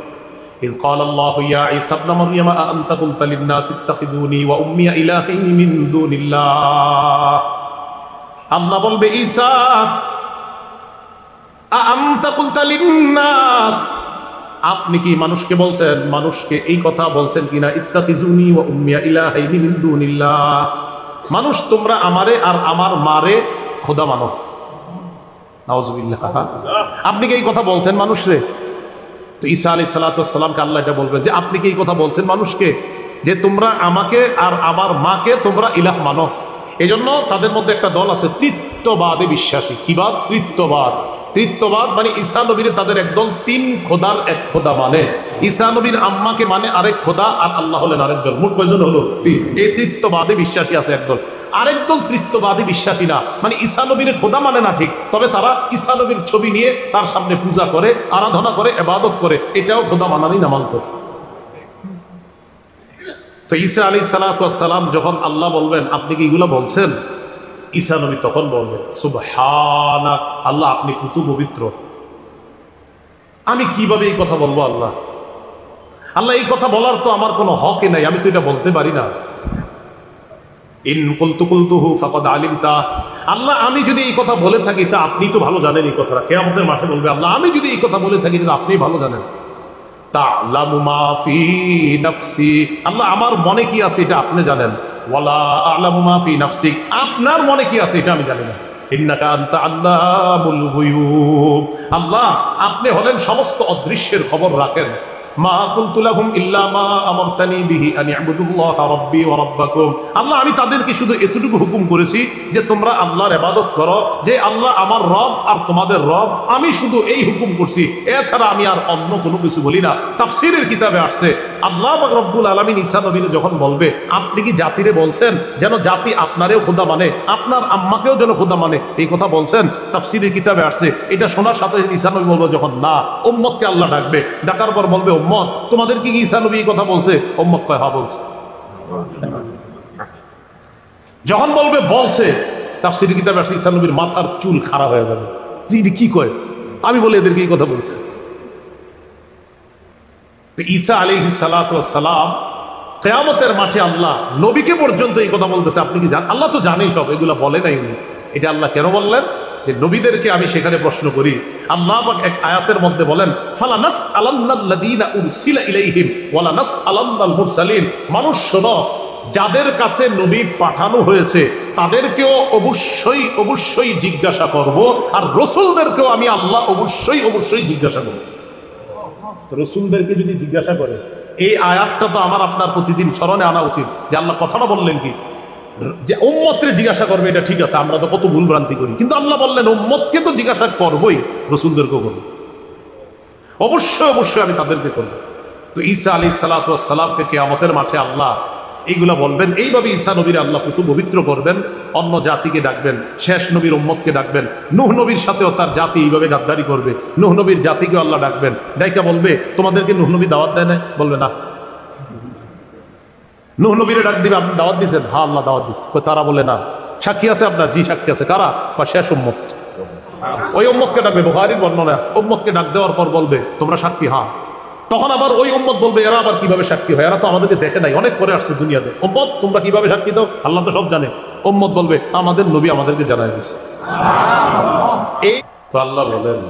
إذ قال الله يا عيسى ابن مريم أأنت قلت للناس اتخذوني وأمي إلهين من دون الله, আল্লাহ বলবে ঈসা أأنت قلت للناس, আপনি কি মানুষকে বলছেন, মানুষকে এই কথা বলছেন কিনা, ইত্তাখিজুনি ওয়া উম্মি ইলাহাইনি মিন দুনিল্লাহ, মানুষ তোমরা আমারে আর আমার মারে খোদা মানো। নাউজুবিল্লাহ, আপনি কি এই কথা বলছেন মানুষরে? তো ঈসা আলাইহিস সালাতু ওয়াস সালামকে আল্লাহ এটা বলবেন যে আপনি কি এই কথা বলছেন মানুষকে যে তোমরা আমাকে আর আমার মাকে তোমরা ইলাহ মানো। এজন্য তাদের মধ্যে একটা দল আছে তৃত্ববাদে বিশ্বাসী। কি বাদ? তৃত্ববাদ। তৃত্ববাদ মানে ঈসা নবীর তাদের একদল তিন খোদার এক খোদা মানে, ঈসা নবীর আম্মাকে মানে আরেক খোদা, আর আল্লাহ হলেন আরেকজন। মোট কয়জন হলো? এই তৃত্ববাদে বিশ্বাসী আছে একদল। আরেকদল তৃত্ববাদী বিশ্বাসী না, মানে ঈসা নবীর খোদা মানে না ঠিক, তবে তারা ঈসা নবীর ছবি নিয়ে তার সামনে পূজা করে, আরাধনা করে, ইবাদত করে, এটাও খোদা মানারই নামান্তর। তো ঈসা আলাইহিস সালাতু ওয়াস সালাম যখন আল্লাহ বলবেন আপনি কি এগুলো বলছেন, ঈসা নবী তখন বলবেন সুবহানাক, আল্লাহ আপনি কত পবিত্র, আমি কিভাবে এই কথা বলবো আল্লাহ, আল্লাহ এই কথা বলার তো আমার কোনো হকই নাই, আমি তো এটা বলতে পারি না। ইন কুলতু কুলতুহু ফাকাদ আলিমতা, আল্লাহ আমি যদি এই কথা বলে থাকি তা আপনি তো ভালো জানেন এই কথাটা। কিয়ামতের মাঠে বলবে আল্লাহ আমি যদি এই কথা বলে থাকি তা আপনি ভালো জানেন। তা'লামু মা ফি নাফসি, আল্লাহ আমার মনে কি আছে এটা আপনি জানেন। ওয়ালা আ'লামু মা ফি নাফসিক, আপনার মনে কি আছে এটা আমি জানি না। ইন্নাকা আনতা আল্লামুল গুয়ুব, আল্লাহ আপনি হলেন সমস্ত অদৃশ্যের খবর রাখেন। মা কুলতু লাহুম ইল্লা মা আমারতানি বিহি আন ইবুদুল্লাহ রাব্বি ওয়া রাব্বাকুম, আল্লাহ আমি তাদেরকে শুধু এতটুকু হুকুম করেছি যে তোমরা আল্লাহর ইবাদত করো, যে আল্লাহ আমার রব আর তোমাদের রব, আমি শুধু এই হুকুম করছি, এছাড়া আমি আর অন্য কোনো কিছু বলি না। তাফসীরের কিতাবে আসছে আল্লাহ পাক রব্বুল আলামিন ঈসা নবীকে যখন বলবে আপনি কি জাতিরে বলছেন যেন জাতি আপনারেও খোদা মানে, আপনার আম্মাকেও যেন খোদা মানে, এই কথা বলছেন? তাফসীরের কিতাবে আসছে। এটা শোনার সাথে ঈসা নবী বলবে যখন না, উম্মতকে আল্লাহ ডাকবে, ডাকার পর বলবে উম্মত তোমাদের কি ঈসা নবী এই কথা বলছে? উম্মত কয় হ্যাঁ বলছে। যখন বলবে বলছে, তাফসীরের কিতাবে আসছে ঈসা নবীর মাথার চুল খাড়া হয়ে যাবে, যে কি কয়, আমি বলি এদেরকে এই কথা বলছি। ঈসা আলাইহিস সালাতু ওয়াস সালাম কিয়ামতের মাঠে আল্লাহ নবীকে পর্যন্ত এই কথা বলতেছে, আপনি কি জানেন? আল্লাহ তো জানেই সব, এগুলা বলে নাই উনি। এটা আল্লাহ কেন বললেন? যে নবীদেরকে আমি সেখানে প্রশ্ন করি। আল্লাহ পাক এক আয়াতের মধ্যে বলেন ফালানাসআলান্নাল্লাযীনা উরসিলা ইলাইহিম ওয়ালা নাসআলান্নাল মুরসালিন, মানুষ শোনো, যাদের কাছে নবী পাঠানো হয়েছে তাদেরকেও অবশ্যই অবশ্যই জিজ্ঞাসা করব, আর রাসূলদেরকেও আমি আল্লাহ অবশ্যই অবশ্যই জিজ্ঞাসা করব। রসুলদেরকে যদি জিজ্ঞাসা করে, এই আয়াতটা তো আমার আপনার প্রতিদিন স্মরণে আনা উচিত যে আল্লাহ কথাটা বললেন কি, যে উম্মতকে জিজ্ঞাসা করবে এটা ঠিক আছে, আমরা তো কত ভুল ভ্রান্তি করি, কিন্তু আল্লাহ বললেন উম্মতকে তো জিজ্ঞাসা করবই, রসুলদেরকেও করবো, অবশ্যই অবশ্যই আমি তাদেরকে করবো। তো ঈসা আলাইহিস সালাতু ওয়াস সালামকে কিয়ামতের মাঠে আল্লাহ এইগুলা বলবেন। এইভাবে ঈসা নবীর আল্লাহ পুতু পবিত্র করবেন, অন্য জাতিকে ডাকবেন, শেষ নবীর উম্মতকে ডাকবেন। নূহ নবীর সাথেও তার জাতি এইভাবে গাদ্দারি করবে, নূহ নবীর জাতিকে আল্লাহ ডাকবেন, ডাইকা বলবে তোমাদেরকে নূহ নবী দাওয়াত দেয় না? বলবে না। নূহ নবীরে ডাক দিবে, আপনি দাওয়াত দিয়েছেন? হ্যাঁ আল্লাহ দাওয়াত দিচ্ছে। তারা বলে না। সাক্ষী আছে আপনার? জি সাক্ষী আছে। কারা? শেষ উম্মত। ওই উম্মতকে ডাকবে, বুখারীর বর্ণনা আছে, উম্মতকে ডাক দেওয়ার পর বলবে তোমরা সাক্ষী? হ্যাঁ। তখন আবার ওই উম্মত বলবে এরা আবার কিভাবে সাক্ষী হয়, এরা তো আমাদেরকে দেখে নাই, অনেক করে আসছে দুনিয়াতে, উম্মত তোমরা কিভাবে সাক্ষী দাও? আল্লাহ তো সব জানে। উম্মত বলবে আমাদের নবী আমাদেরকে জানায় দিয়েছে। এই তো আল্লাহ বলেন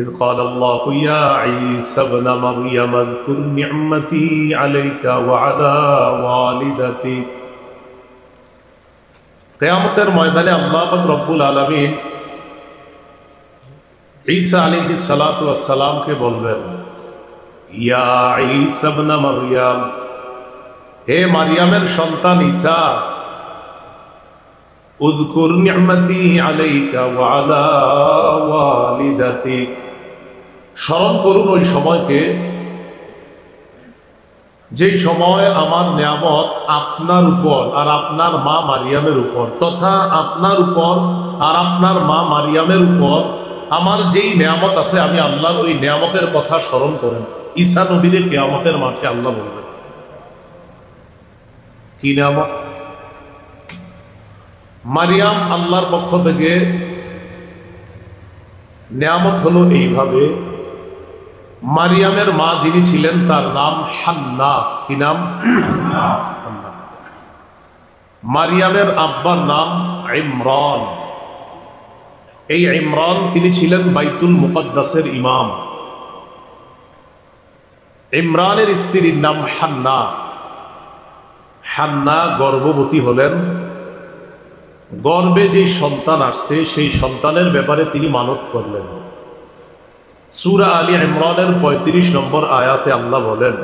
إذ قال الله يا عيسى ابن مريم اذكر نعمتي عليك وعلى والدتك, কিয়ামতের ময়দানে আল্লাহ পাক রব্বুল আলামিন ঈসা আলাইহিস সালাতু ওয়াস সালামকে বলবেন ইয়া ঈসা ইবনে মারইয়াম, হে মারইয়ামের সন্তান ঈসা, উযকুর নি'মাতি আলাইকা ওয়া আলা ওয়ালিদাতিক, স্মরণ করুন ওই সময়কে যেই সময় আমার নিয়ামত আপনার উপর আর আপনার মা মারিয়ামের উপর, তথা আপনার উপর আর আপনার মা মারিয়ামের উপর আমার যেই নিয়ামত আছে, আমি আল্লাহর ওই নিয়ামতের কথা স্মরণ করেন। ঈসা নবীরে কিয়ামতের মাঠে আল্লাহ বলবেন কি নিয়ামত? মারিয়াম আল্লাহর পক্ষ থেকে নিয়ামত হলো এইভাবে, মারিয়ামের মা যিনি ছিলেন তার নাম হান্না। কি নাম? হান্না। মারিয়ামের আব্বার নাম ইমরান। এই ইমরান তিনি ছিলেন বাইতুল মুকদ্দাসের ইমাম। ইমরানের স্ত্রীর নাম হান্না। হান্না গর্ভবতী হলেন, গর্ভে যেই সন্তান আসছে সেই সন্তানের ব্যাপারে তিনি মানত করলেন। সূরা আলী ইমরানের 35 নম্বর আয়াতে আল্লাহ বলেন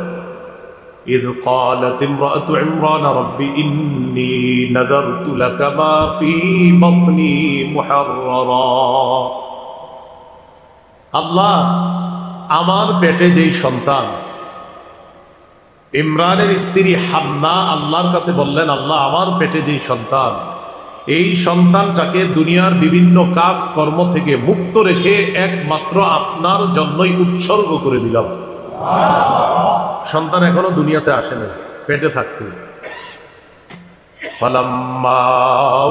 ইয ক্বালাত ইমরাতু ইমরান রাব্বি ইন্নী নাযারতু লাকা মা ফী বাতনি মুহাররারা, আল্লাহ আমার পেটে যেই সন্তান, ইমরানের স্ত্রী হান্না আল্লাহর কাছে বললেন, আল্লাহ আমার পেটে যেই সন্তান, এই সন্তানটাকে দুনিয়ার বিভিন্ন কাজ কর্ম থেকে মুক্ত রেখে একমাত্র আপনার জন্যই উৎসর্গ করে দিলাম। সন্তান এখনো দুনিয়াতে আসে না, পেটে থাকতে। فلما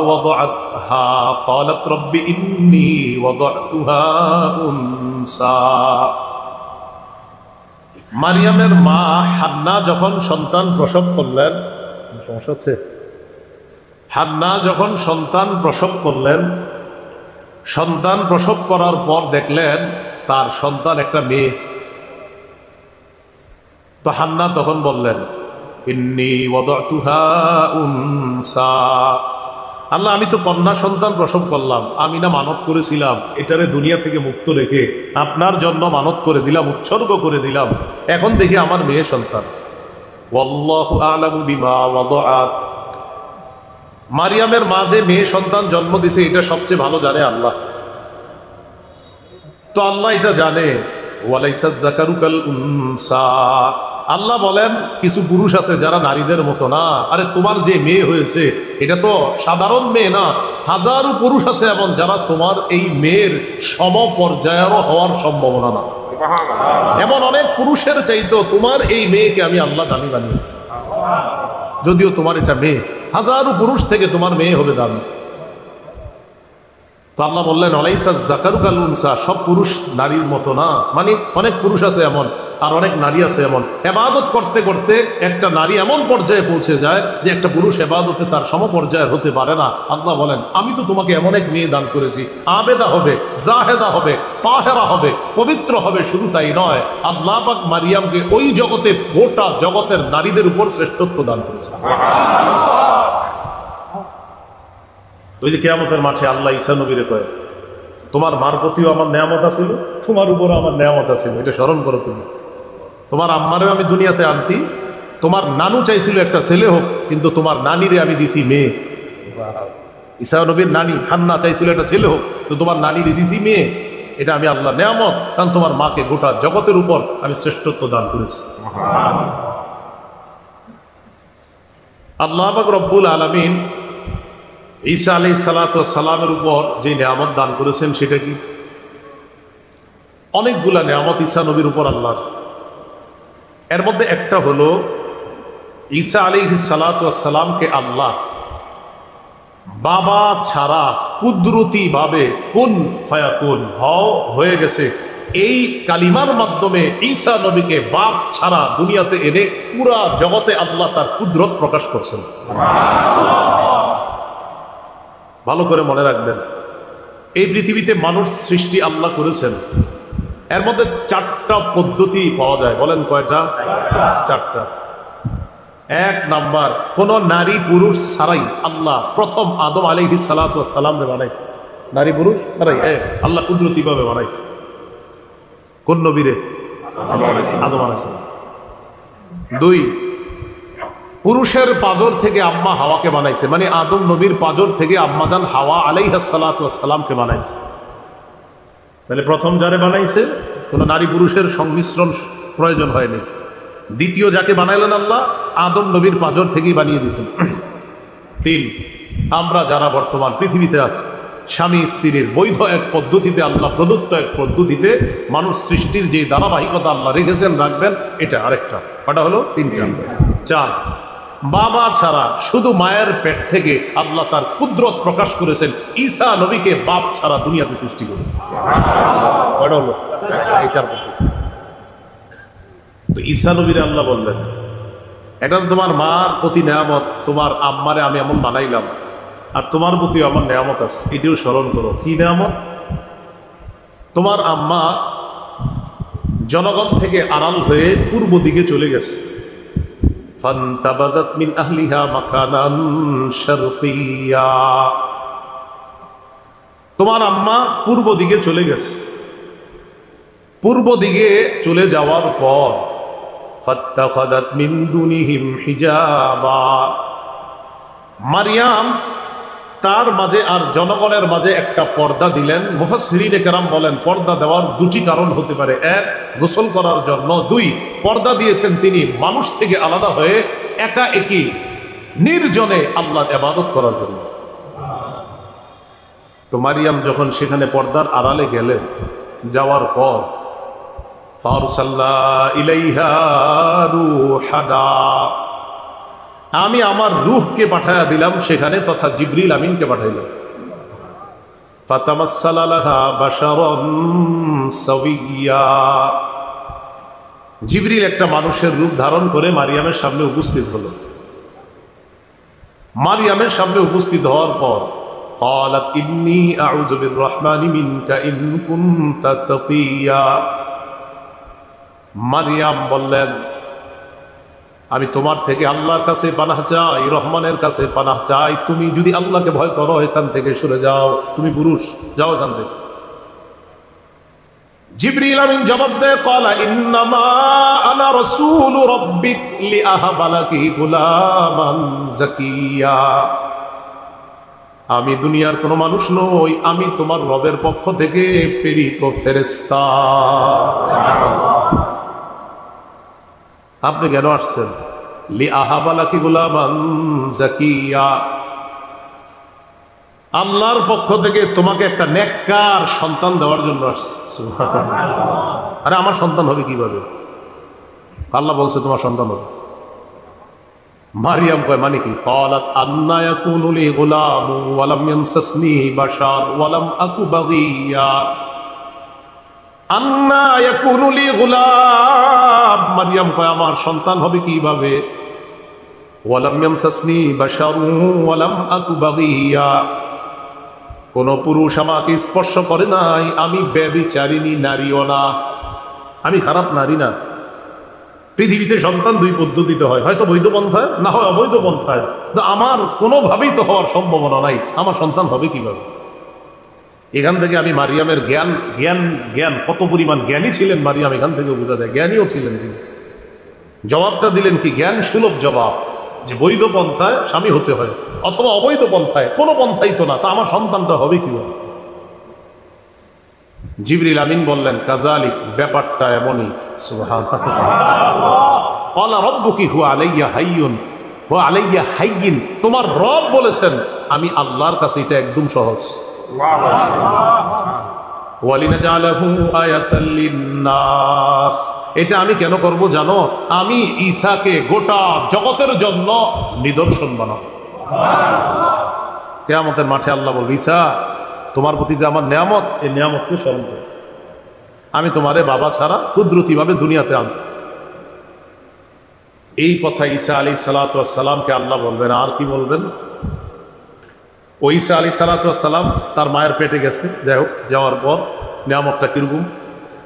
وضعتها قالت رب إني وضعتها أنثى। মারিয়ামের মা হান্না যখন সন্তান প্রসব করলেন, সমস্যা হচ্ছে, হান্না যখন সন্তান প্রসব করলেন, সন্তান প্রসব করার পর দেখলেন তার সন্তান একটা মেয়ে। তো হান্না তখন বললেন, ইন্নী ওয়াদাতুহা উনসা, আল্লাহ আমি তো কন্যা সন্তান প্রসব করলাম, আমি না মানত করেছিলাম এটারে দুনিয়া থেকে মুক্ত রেখে আপনার জন্য মানত করে দিলাম, উৎসর্গ করে দিলাম, এখন দেখি আমার মেয়ে সন্তান। ওয়াল্লাহু আ'লামু বিমা ওয়াদাআত। মারিয়ামের মা যে মেয়ে সন্তান জন্ম দিছে এটা সবচেয়ে ভালো জানে আল্লাহ। তো আল্লাহ এটা জানে, ওয়ালাইসা যাকারু কাল উনসা। আল্লাহ বলেন কিছু পুরুষ আছে যারা নারীদের মতো না। আরে তোমার যে মেয়ে হয়েছে এটা তো সাধারণ মেয়ে না, হাজারো পুরুষ আছে এমন যারা তোমার এই মেয়ের সমপর্যায়েরও হওয়ার সম্ভাবনা না। এমন অনেক পুরুষের চাইতো তোমার এই মেয়েকে আমি আল্লাহ দামি বানিয়েছি। যদিও তোমার এটা মেয়ে, হাজারো পুরুষ থেকে তোমার মেয়ে হবে দামি। তো আল্লাহ বললেন আলাইসা যাকারু কাল উনসা, সব পুরুষ নারীর মতো না, মানে অনেক পুরুষ আছে এমন আর অনেক নারী আছে এমন। ইবাদত করতে করতে একটা নারী এমন পর্যায়ে পৌঁছে যায় যে একটা পুরুষ ইবাদতে তার সমপর্যায়ের হতে পারে না। আল্লাহ বলেন আমি তো তোমাকে এমন এক মেয়ে দান করেছি, আবেদা হবে, জাহেদা হবে, তাহেরা হবে, পবিত্র হবে। শুধু তাই নয়, আল্লাহ পাক মারিয়ামকে ওই জগতে গোটা জগতের নারীদের উপর শ্রেষ্ঠত্ব দান করেছে। ওই যে কিয়ামতের মাঠে আল্লাহ ঈসা নবীরে কয়, তোমার মার প্রতিও আমার নেয়ামত আছিল, তোমার উপরও আমার নেয়ামত আছিল, এটা স্মরণ করো তুমি। তোমার আম্মারেও আমি দুনিয়াতে আনছি, তোমার নানু চাইছিল একটা ছেলে হোক, কিন্তু তোমার নানিরে আমি দিছি মেয়ে। ঈসা নবীর নানি হান্না চাইছিল একটা ছেলে হোক, তো তোমার নানিরে দিছি মেয়ে। এটা আমি আল্লাহ নেয়ামত, কারণ তোমার মাকে গোটা জগতের উপর আমি শ্রেষ্ঠত্ব দান করেছি। আল্লাহ পাক রব্বুল আলামিন ঈসা আলাইহিস সালাতু ওয়াস সালামের উপর যে নিয়ামত দান করেছেন সেটা কি? অনেকগুলা নিয়ামত ঈসা নবীর উপর আল্লাহর। এর মধ্যে একটা হলো ঈসা আলাইহিস সালাতু ওয়াস সালামকে আল্লাহ বাবা ছাড়া কুদরতি ভাবে কুন ফায়াকুন, হও হয়ে গেছে, এই কালিমার মাধ্যমে ঈসা নবীকে বাপ ছাড়া দুনিয়াতে এনে পুরা জগতে আল্লাহ তার কুদরত প্রকাশ করছেন। ভালো করে মনে রাখবেন, এই পৃথিবীতে মানুষ সৃষ্টি আল্লাহ করেছেন, এর মধ্যে 4টা পদ্ধতি পাওয়া যায়। বলেন কয়টা? 4টা। 1 নাম্বার, কোন নারী পুরুষ ছাড়াই আল্লাহ প্রথম আদম আলাইহিস সালাতু ওয়াস সালাম রে বানাইছে। নারী পুরুষ ছাড়াই আল্লাহ কুদরতি ভাবে বানাইছে। কোন নবীরে? আদম আলাইহিস সালাম। 2, পুরুষের পাজর থেকে আম্মা হাওয়াকে বানাইছে, মানে আদম নবীর পাজর থেকে আম্মাজান হাওয়া আলাইহিস সালাতু ওয়াস সালামকে বানাইছে। তাহলে প্রথম যারে বানাইছে কোন নারী পুরুষের সংমিশ্রণ প্রয়োজন হয়নি। দ্বিতীয় যাকে বানাইলেন আল্লাহ আদম নবীর পাজর থেকেই বানিয়ে দিয়েছেন। 3, আমরা যারা বর্তমান পৃথিবীতে আছি, স্বামী স্ত্রীর বৈধ এক পদ্ধতিতে, আল্লাহ প্রদত্ত এক পদ্ধতিতে মানুষ সৃষ্টির যে ধারাবাহিকতা আল্লাহ রেখেছেন রাখবেন, এটা আরেকটা। কটা হলো? 3টা। 4, বাবা ছাড়া শুধু মায়ের পেট থেকে আল্লাহ তার কুদরত প্রকাশ করেছেন, ঈসা নবীকে বাপ ছাড়া দুনিয়াতে সৃষ্টি করেছে। কটা হলো? এই 4 পদ্ধতি। তো ঈসা নবীরে আল্লাহ বললেন, এটা তো তোমার মার প্রতি নেয়ামত, তোমার আম্মারে আমি এমন বানাইলাম, আর তোমার প্রতি আমার নেয়ামত আছে, এটিও স্মরণ করো। কি নেয়ামত? তোমার আম্মা জনগণ থেকে আড়াল হয়ে পূর্ব দিকে চলে গেছে। ফান্তাবাজাত মিন আহলিহা মাকানান শারকিয়া, তোমার আম্মা পূর্ব দিকে চলে গেছে। পূর্ব দিকে চলে যাওয়ার পর ফাত্তাখাদাত মিন দুনিহিম হিজাবা, মারিয়াম তার মাঝে আর জনগণের মাঝে একটা পর্দা দিলেন। মুফাসসিরিনে কেরাম বলেন পর্দা দেওয়ার দুটি কারণ হতে পারে, এক গোসল করার জন্য, দুই পর্দা দিয়েছেন তিনি মানুষ থেকে আলাদা হয়ে একা একই নির্জনে আল্লাহর ইবাদত করার জন্য। তো মারিয়াম যখন সেখানে পর্দার আড়ালে গেলেন, যাওয়ার পর ফারসাল্লা ইলাইহা রূহানা, আমি আমার রূহকে পাঠায়া দিলাম সেখানে, তথা জিবরিল আমিনকে পাঠাইলাম। ফাতামাসসালা লাহা বাশারান সাওয়িয়া, জিবরিল একটা মানুষের রূপ ধারণ করে মারিয়ামের সামনে উপস্থিত হলো। মারিয়ামের সামনে উপস্থিত হওয়ার পর ক্বালাত ইন্নী আউযু বিররহমানি মিনকা ইন কুনতা তাকিয়া, মারিয়াম বললেন আমি তোমার থেকে আল্লাহর কাছে পানাহ চাই, রহমানের কাছে পানাহ চাই, তুমি যদি আল্লাহকে ভয় করো এখান থেকে সরে যাও, তুমি পুরুষ, যাও এখান থেকে। জিবরিল আমিন জবাব দেয় ক্বালা ইন্নামা আনা রাসূলু রাব্বিক লিআহাবা লাকি গুলামান যাকিয়া, আমি দুনিয়ার কোনো মানুষ নই, আমি তোমার রবের পক্ষ থেকে প্রেরিত ফেরেশতা। আপনি কেন আসছেন? লিআহাবা লাকি গুলামান যাকিয়া, আল্লাহর পক্ষ থেকে তোমাকে একটা নেককার সন্তান দেওয়ার জন্য আসছে। সুবহানাল্লাহ। আরে আমার সন্তান হবে কিভাবে? আল্লাহ বলছে তোমার সন্তান হবে। মারিয়াম কয় মানে কি? ক্বালাত আন্না ইয়াকুনু লি গুলামু ওয়া লাম ইয়ামসাসনি বাশার ওয়া লাম আকু বাগিয়া, আন্না ইয়াকুনু লি গুলাম, মারিয়াম কয় আমার সন্তান হবে কিভাবে? ওয়া লাম ইয়ামসাসনি বাশার ওয়া লাম আকু বাগিয়া, কোন পুরুষ আমাকে স্পর্শ করে নাই, আমি ব্যভিচারিণী নারীও না, আমি খারাপ নারী না। পৃথিবীতে সন্তান দুই পদ্ধতিতে হয়, হয়তো বৈধ পন্থায়, না হয় অবৈধ পন্থায়। আমার কোনোভাবেই তো হওয়ার সম্ভাবনা নাই, আমার সন্তান হবে কিভাবে? এখান থেকে আমি মারিয়ামের জ্ঞান জ্ঞান জ্ঞান কত পরিমাণ জ্ঞানী ছিলেন মারিয়াম এখান থেকে বোঝা যায়। জ্ঞানীও ছিলেন তিনি। জবাবটা দিলেন কি? জ্ঞান সুলভ জবাব, যে বৈধ পন্থায় স্বামী হতে হয় অথবা অবৈধ পন্থায়, কোনো পন্থাই তো না, তা আমার সন্তানটা হবে কিভাবে? জিবরিল আমিন বললেন কাযালিক, ব্যাপারটা এমনই। সুবহানাল্লাহ। ক্বালা রাব্বুকি হুয়া আলাইয়া হাইয়ুন হুয়া আলাইয়া হাইয়িন, তোমার রব বলেছেন আমি আল্লাহর কাছে এটা একদম সহজ। ওয়ালিনাজআলাহু আয়াতাল লিন্নাস, এটা আমি কেন করব জানো? আমি ঈসাকে গোটা জগতের জন্য নিদর্শন বানাবো। কিয়ামতের মাঠে আল্লাহ বলবে ঈসা তোমার প্রতি যে আমার নিয়ামত, এই নিয়ামতকে স্মরণ করো, আমি তোমারে বাবা ছাড়া কুদরতিভাবে দুনিয়াতে আনছি। এই কথা ঈসা আলাইহিস সালাতু ওয়াস সালামকে আল্লাহ বলবেন। আর কি বলবেন? ও ঈসা আলাইহিস সালাতু ওয়াস সালাম তার মায়ের পেটে গেছে, যাই হোক, যাওয়ার পর নিয়ামতটা কিরকম,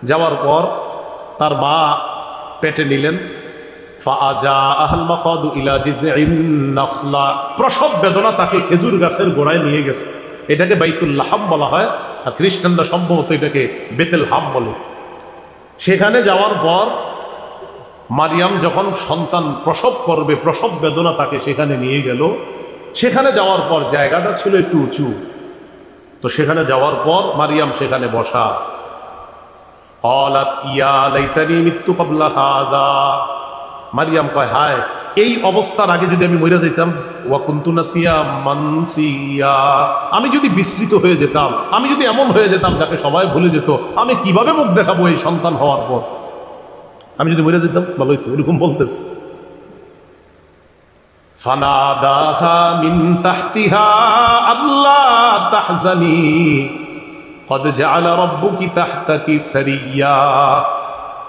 যাওয়ার পর তার মা পেটে নিলেন। ফাআজাআহাল মাখাদু ইলা জিযইন নাখলা, প্রসব বেদনা তাকে খেজুর গাছের গোড়ায় নিয়ে গেছে। এটাকে বাইতুল লাহাম বলা হয়, আর খ্রিস্টানরা সম্ভবত এটাকে বেতেল হাম বলে। সেখানে যাওয়ার পর মারিয়াম যখন সন্তান প্রসব করবে, প্রসব বেদনা তাকে সেখানে নিয়ে গেল। সেখানে যাওয়ার পর জায়গাটা ছিল একটু উঁচু, তো সেখানে যাওয়ার পর মারিয়াম সেখানে বসা। ক্বালাত ইয়া লাইতানি মিততু ক্বাবলা হাযা, মারিয়াম কয় হায়, এই অবস্থার আগে যদি আমি মরে যেতাম, ওয়া কুনতু নাসিয়াম মানসিয়া, আমি যদি বিস্মৃত হয়ে যেতাম, আমি যদি এমন হয়ে যেতাম যাকে সবাই ভুলে যেত, আমি কিভাবে মুখ দেখাবো এই সন্তান হওয়ার পর? আমি যদি মরে যেতাম ভালোই তো, এরকম বলতেছে। ফানাদাহা মিন তাহতিহা আল্লা তাহজানি কদ জাআলা রাব্বুকি তাহতাকি সারিয়া,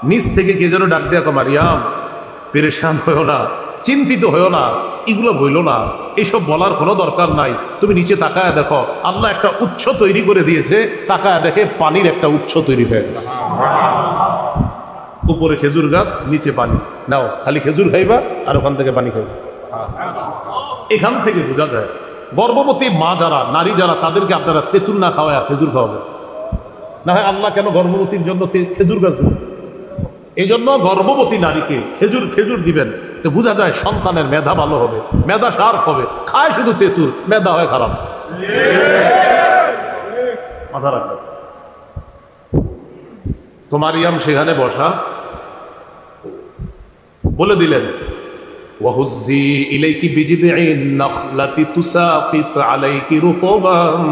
নিচ থেকে কে যেন ডাক দেয়া, মারিয়াম পেরেশান হয়েও না, চিন্তিত হয়েও না, এগুলো বইলো না, এইসব বলার কোনো দরকার নাই। তুমি নিচে তাকায় দেখো, আল্লাহ একটা উৎস তৈরি করে দিয়েছে, তাকায় দেখে পানির একটা উৎস তৈরি হয়ে গেছে। উপরে খেজুর গাছ, নিচে পানি, নাও খালি খেজুর খাইবা আর ওখান থেকে পানি খাইবা। এখান থেকে বোঝা যায় গর্ভবতী মা যারা, নারী যারা, তাদেরকে আপনারা তেঁতুল না খাওয়ায় খেজুর খাওয়াবেন না। হয় আল্লাহ কেন গর্ভবতীর জন্য খেজুর গাছ দেবেন? এই জন্য গর্ভবতী নারীকে খেজুর দিবেন, তো বোঝা যায় সন্তানের মেধা ভালো হবে, মেধা শার্প হবে। খায় শুধু তেঁতুল, মেধা হয় খারাপ। মাথা রাখবে। তো মারিয়াম সেখানে বসা, বলে দিলেন ওয়াহুজ্জি ইলাইকি বিজিদিন নাখলাতি তুসাকিত আলাইকি রুতবান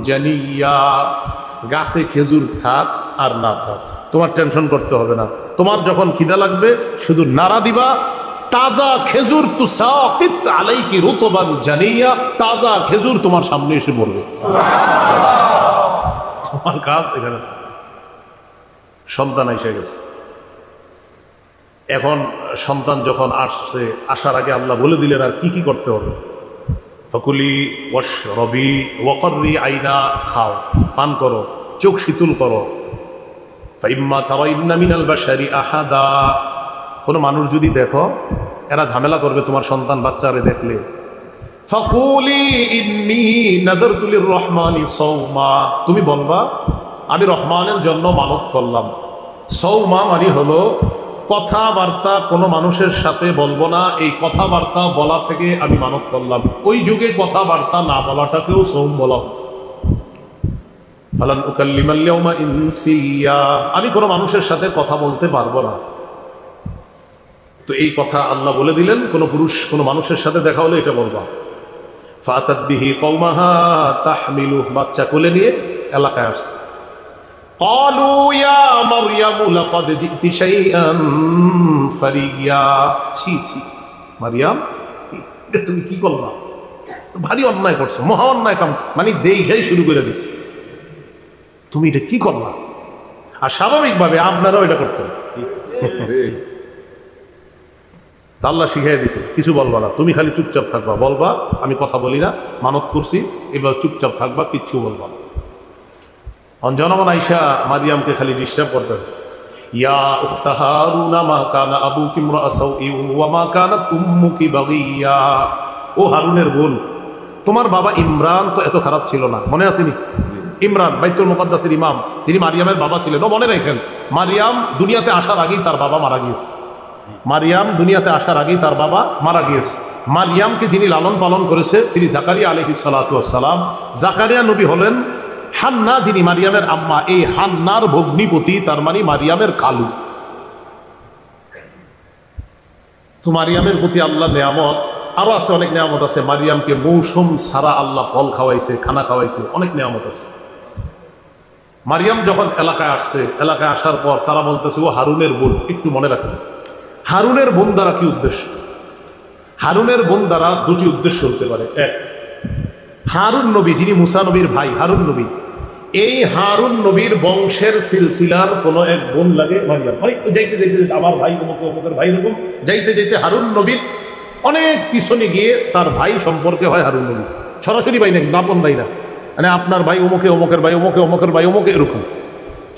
জানিয়া। গাছে খেজুর থাক আর না থাক তোমার টেনশন করতে হবে না। তোমার যখন খিদা লাগবে শুধু নাড়া দিবা, তাজা খেজুর তুসাকিত আলাইকি রুতবান জানিয়া, তাজা খেজুর তোমার সামনে এসে পড়বে। তোমার কাজ এখানে। সন্তান এসে গেছে। এখন সন্তান যখন আসছে, আসার আগে আল্লাহ বলে দিলেন আর কি কি করতে হবে। ফকুলি ওয়াশরবি ওয়াকররি আইনা, খাও, পান করো, চোখ শীতল করো। ফাইম্মা তারাইন্না মিনাল বাশারি আহাদা, কোনো মানুষ যদি দেখো, এরা ঝামেলা করবে তোমার সন্তান বাচ্চারে দেখলে। ফাকুলি ইন্নী নাযারতু লির-রহমানি সাওমা, তুমি বলবা আমি রহমানের জন্য মানত করলাম। সৌমা মানে হলো কথাবার্তা কোনো মানুষের সাথে বলবো না, এই কথাবার্তা বলা থেকে আমি মানত করলাম। ওই যুগে কথাবার্তা না বলাটাকেও সৌম বলা। ফালান উকাল্লিমাল ইয়াওমা ইনসিয়া, আমি কোনো মানুষের সাথে কথা বলতে পারবো না। তো এই কথা আল্লাহ বলে দিলেন, কোনো পুরুষ কোনো মানুষের সাথে দেখা হলে এটা বলবা। ফাতাত বিহি কওমাহা তাহমিলু, বাচ্চা কোলে নিয়ে এলাকায় আসছে। ক্বালু ইয়া মারইয়াম লাকাদ জিতি শাইআন ফারিয়া, ছি ছি মারিয়াম, এটা তুমি কি করলা? ভারী অন্যায় করছো, মহা অন্যায় কাম, মানে দেখাই শুরু করে দিচ্ছে। তুমি এটা কি করলা? আর স্বাভাবিকভাবে আপনারাও এটা করতেন। আল্লাহ শিখাই দিছে কিছু বলবা না, তুমি খালি চুপচাপ থাকবা। বলবা আমি কথা বলি না, মানত করছি, এবার চুপচাপ থাকবা, কিচ্ছু বলবা না। জনগণ আইসা মারিয়ামকে খালি ডিস্টার্ব করতেন। ইয়া উখতা হারুনা মা কানা আবুকি ইমরাআ সাউইন ওয়া মা কানাত উম্মুকি বাগিয়া, ও হারুনের বোন, তোমার বাবা ইমরান তো এত খারাপ ছিল না। মনে আসেনি? ইমরান বাইতুল মুকাদ্দাসের ইমাম, তিনি মারিয়ামের বাবা ছিলেন। ও মনে রাখেন, মারিয়াম দুনিয়াতে আসার আগেই তার বাবা মারা গিয়েছে। মারিয়াম দুনিয়াতে আসার আগেই তার বাবা মারা গিয়েছে। মারিয়ামকে যিনি লালন পালন করেছে তিনি জাকারিয়া আলাইহিস সালাতু ওয়াস সালাম। জাকারিয়া নবী হলেন হান্না, যিনি মারিয়ামের আম্মা, এই হান্নার ভগ্নিপতি, তার মানে মারিয়ামের খালু। তো মারিয়ামের প্রতি আল্লাহ নেয়ামত আরো আছে, অনেক নেয়ামত আছে। মারিয়ামকে মৌসুম ছাড়া আল্লাহ ফল খাওয়াইছে, খানা খাওয়াইছে, অনেক নেয়ামত আছে। মারিয়াম যখন এলাকায় আসছে, এলাকায় আসার পর তারা বলতেছে ও হারুনের বোন। একটু মনে রাখেন, হারুনের বোন দ্বারা কি উদ্দেশ্য? হারুনের বোন দ্বারা দুটি উদ্দেশ্য হতে পারে। এক, হারুন নবী যিনি মুসা নবীর ভাই, হারুন নবী, এই হারুন নবীর বংশের সিলসিলার কোনো এক বোন লাগে মারিয়াম। মানে যাইতে যাইতে আমার ভাই অমুক, অমুকের ভাই, এরকম যাইতে যাইতে হারুন নবীর অনেক পিছনে গিয়ে তার ভাই সম্পর্কে হয় হারুন নবী। সরাসরি ভাই না, আপন ভাই না, মানে আপনার ভাই অমুকে, অমুকের ভাই অমুকে, অমুকের ভাই অমুকে, এরকম।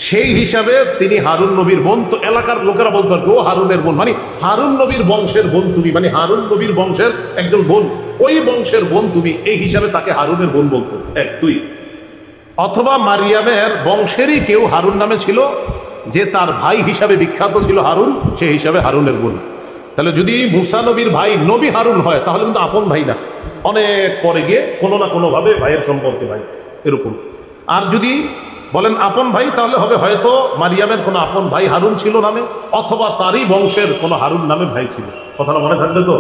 সেই হিসাবে তিনি হারুন নবীর বোন। তো এলাকার লোকেরা বলতো ও হারুনের বোন, মানে হারুন নবীর বংশের বোন তুমি, মানে হারুন নবীর বংশের একজন বোন, ওই বংশের বোন তুমি, এই হিসাবে তাকে হারুনের বোন বলতো। এক। দুই, অথবা মারিয়ামের বংশেরই কেউ হারুন নামে ছিল, যে তার ভাই হিসাবে বিখ্যাত ছিল হারুন, সেই হিসাবে হারুনের বোন। তাহলে যদি মুসা নবীর ভাই নবী হারুন হয় তাহলে কিন্তু আপন ভাই না, অনেক পরে গিয়ে কোনো না কোনোভাবে ভাইয়ের সম্পর্কে ভাই, এরকম। আর যদি বলেন আপন ভাই তাহলে হবে হয়তো মারিয়ামের কোনো আপন ভাই হারুন ছিল নামে, অথবা তারই বংশের কোনো হারুন নামে ভাই ছিল। কথাটা মনে থাকবে তো?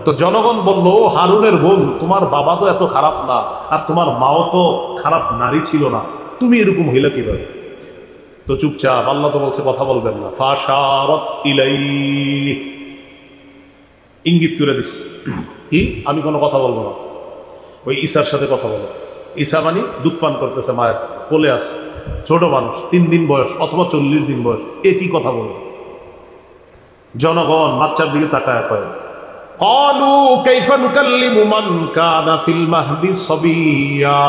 তো জনগণ বলল ও হারুনের বোন, তোমার বাবা তো এত খারাপ না, আর তোমার মাও তো খারাপ নারী ছিল না, তুমি এরকম হইলে কিভাবে? তো চুপচাপ, আল্লাহ তো বলছে কথা বলবেন না। ফাশারাত ইলাইহি, ইঙ্গিত করে দিস কি আমি কোনো কথা বলবো না, ওই ঈসার সাথে কথা বলো। ঈসা মানে দুধ পান করতেছে, মায়ের কোলে আছে, ছোট মানুষ, 3 দিন বয়স অথবা 40 দিন বয়স, একই কথা বলবো। জনগণ বাচ্চার দিকে তাকায় কয় ক্বালু কাইফা নুকাল্লিমু মান কানা ফিল মাহদি সাবিয়া,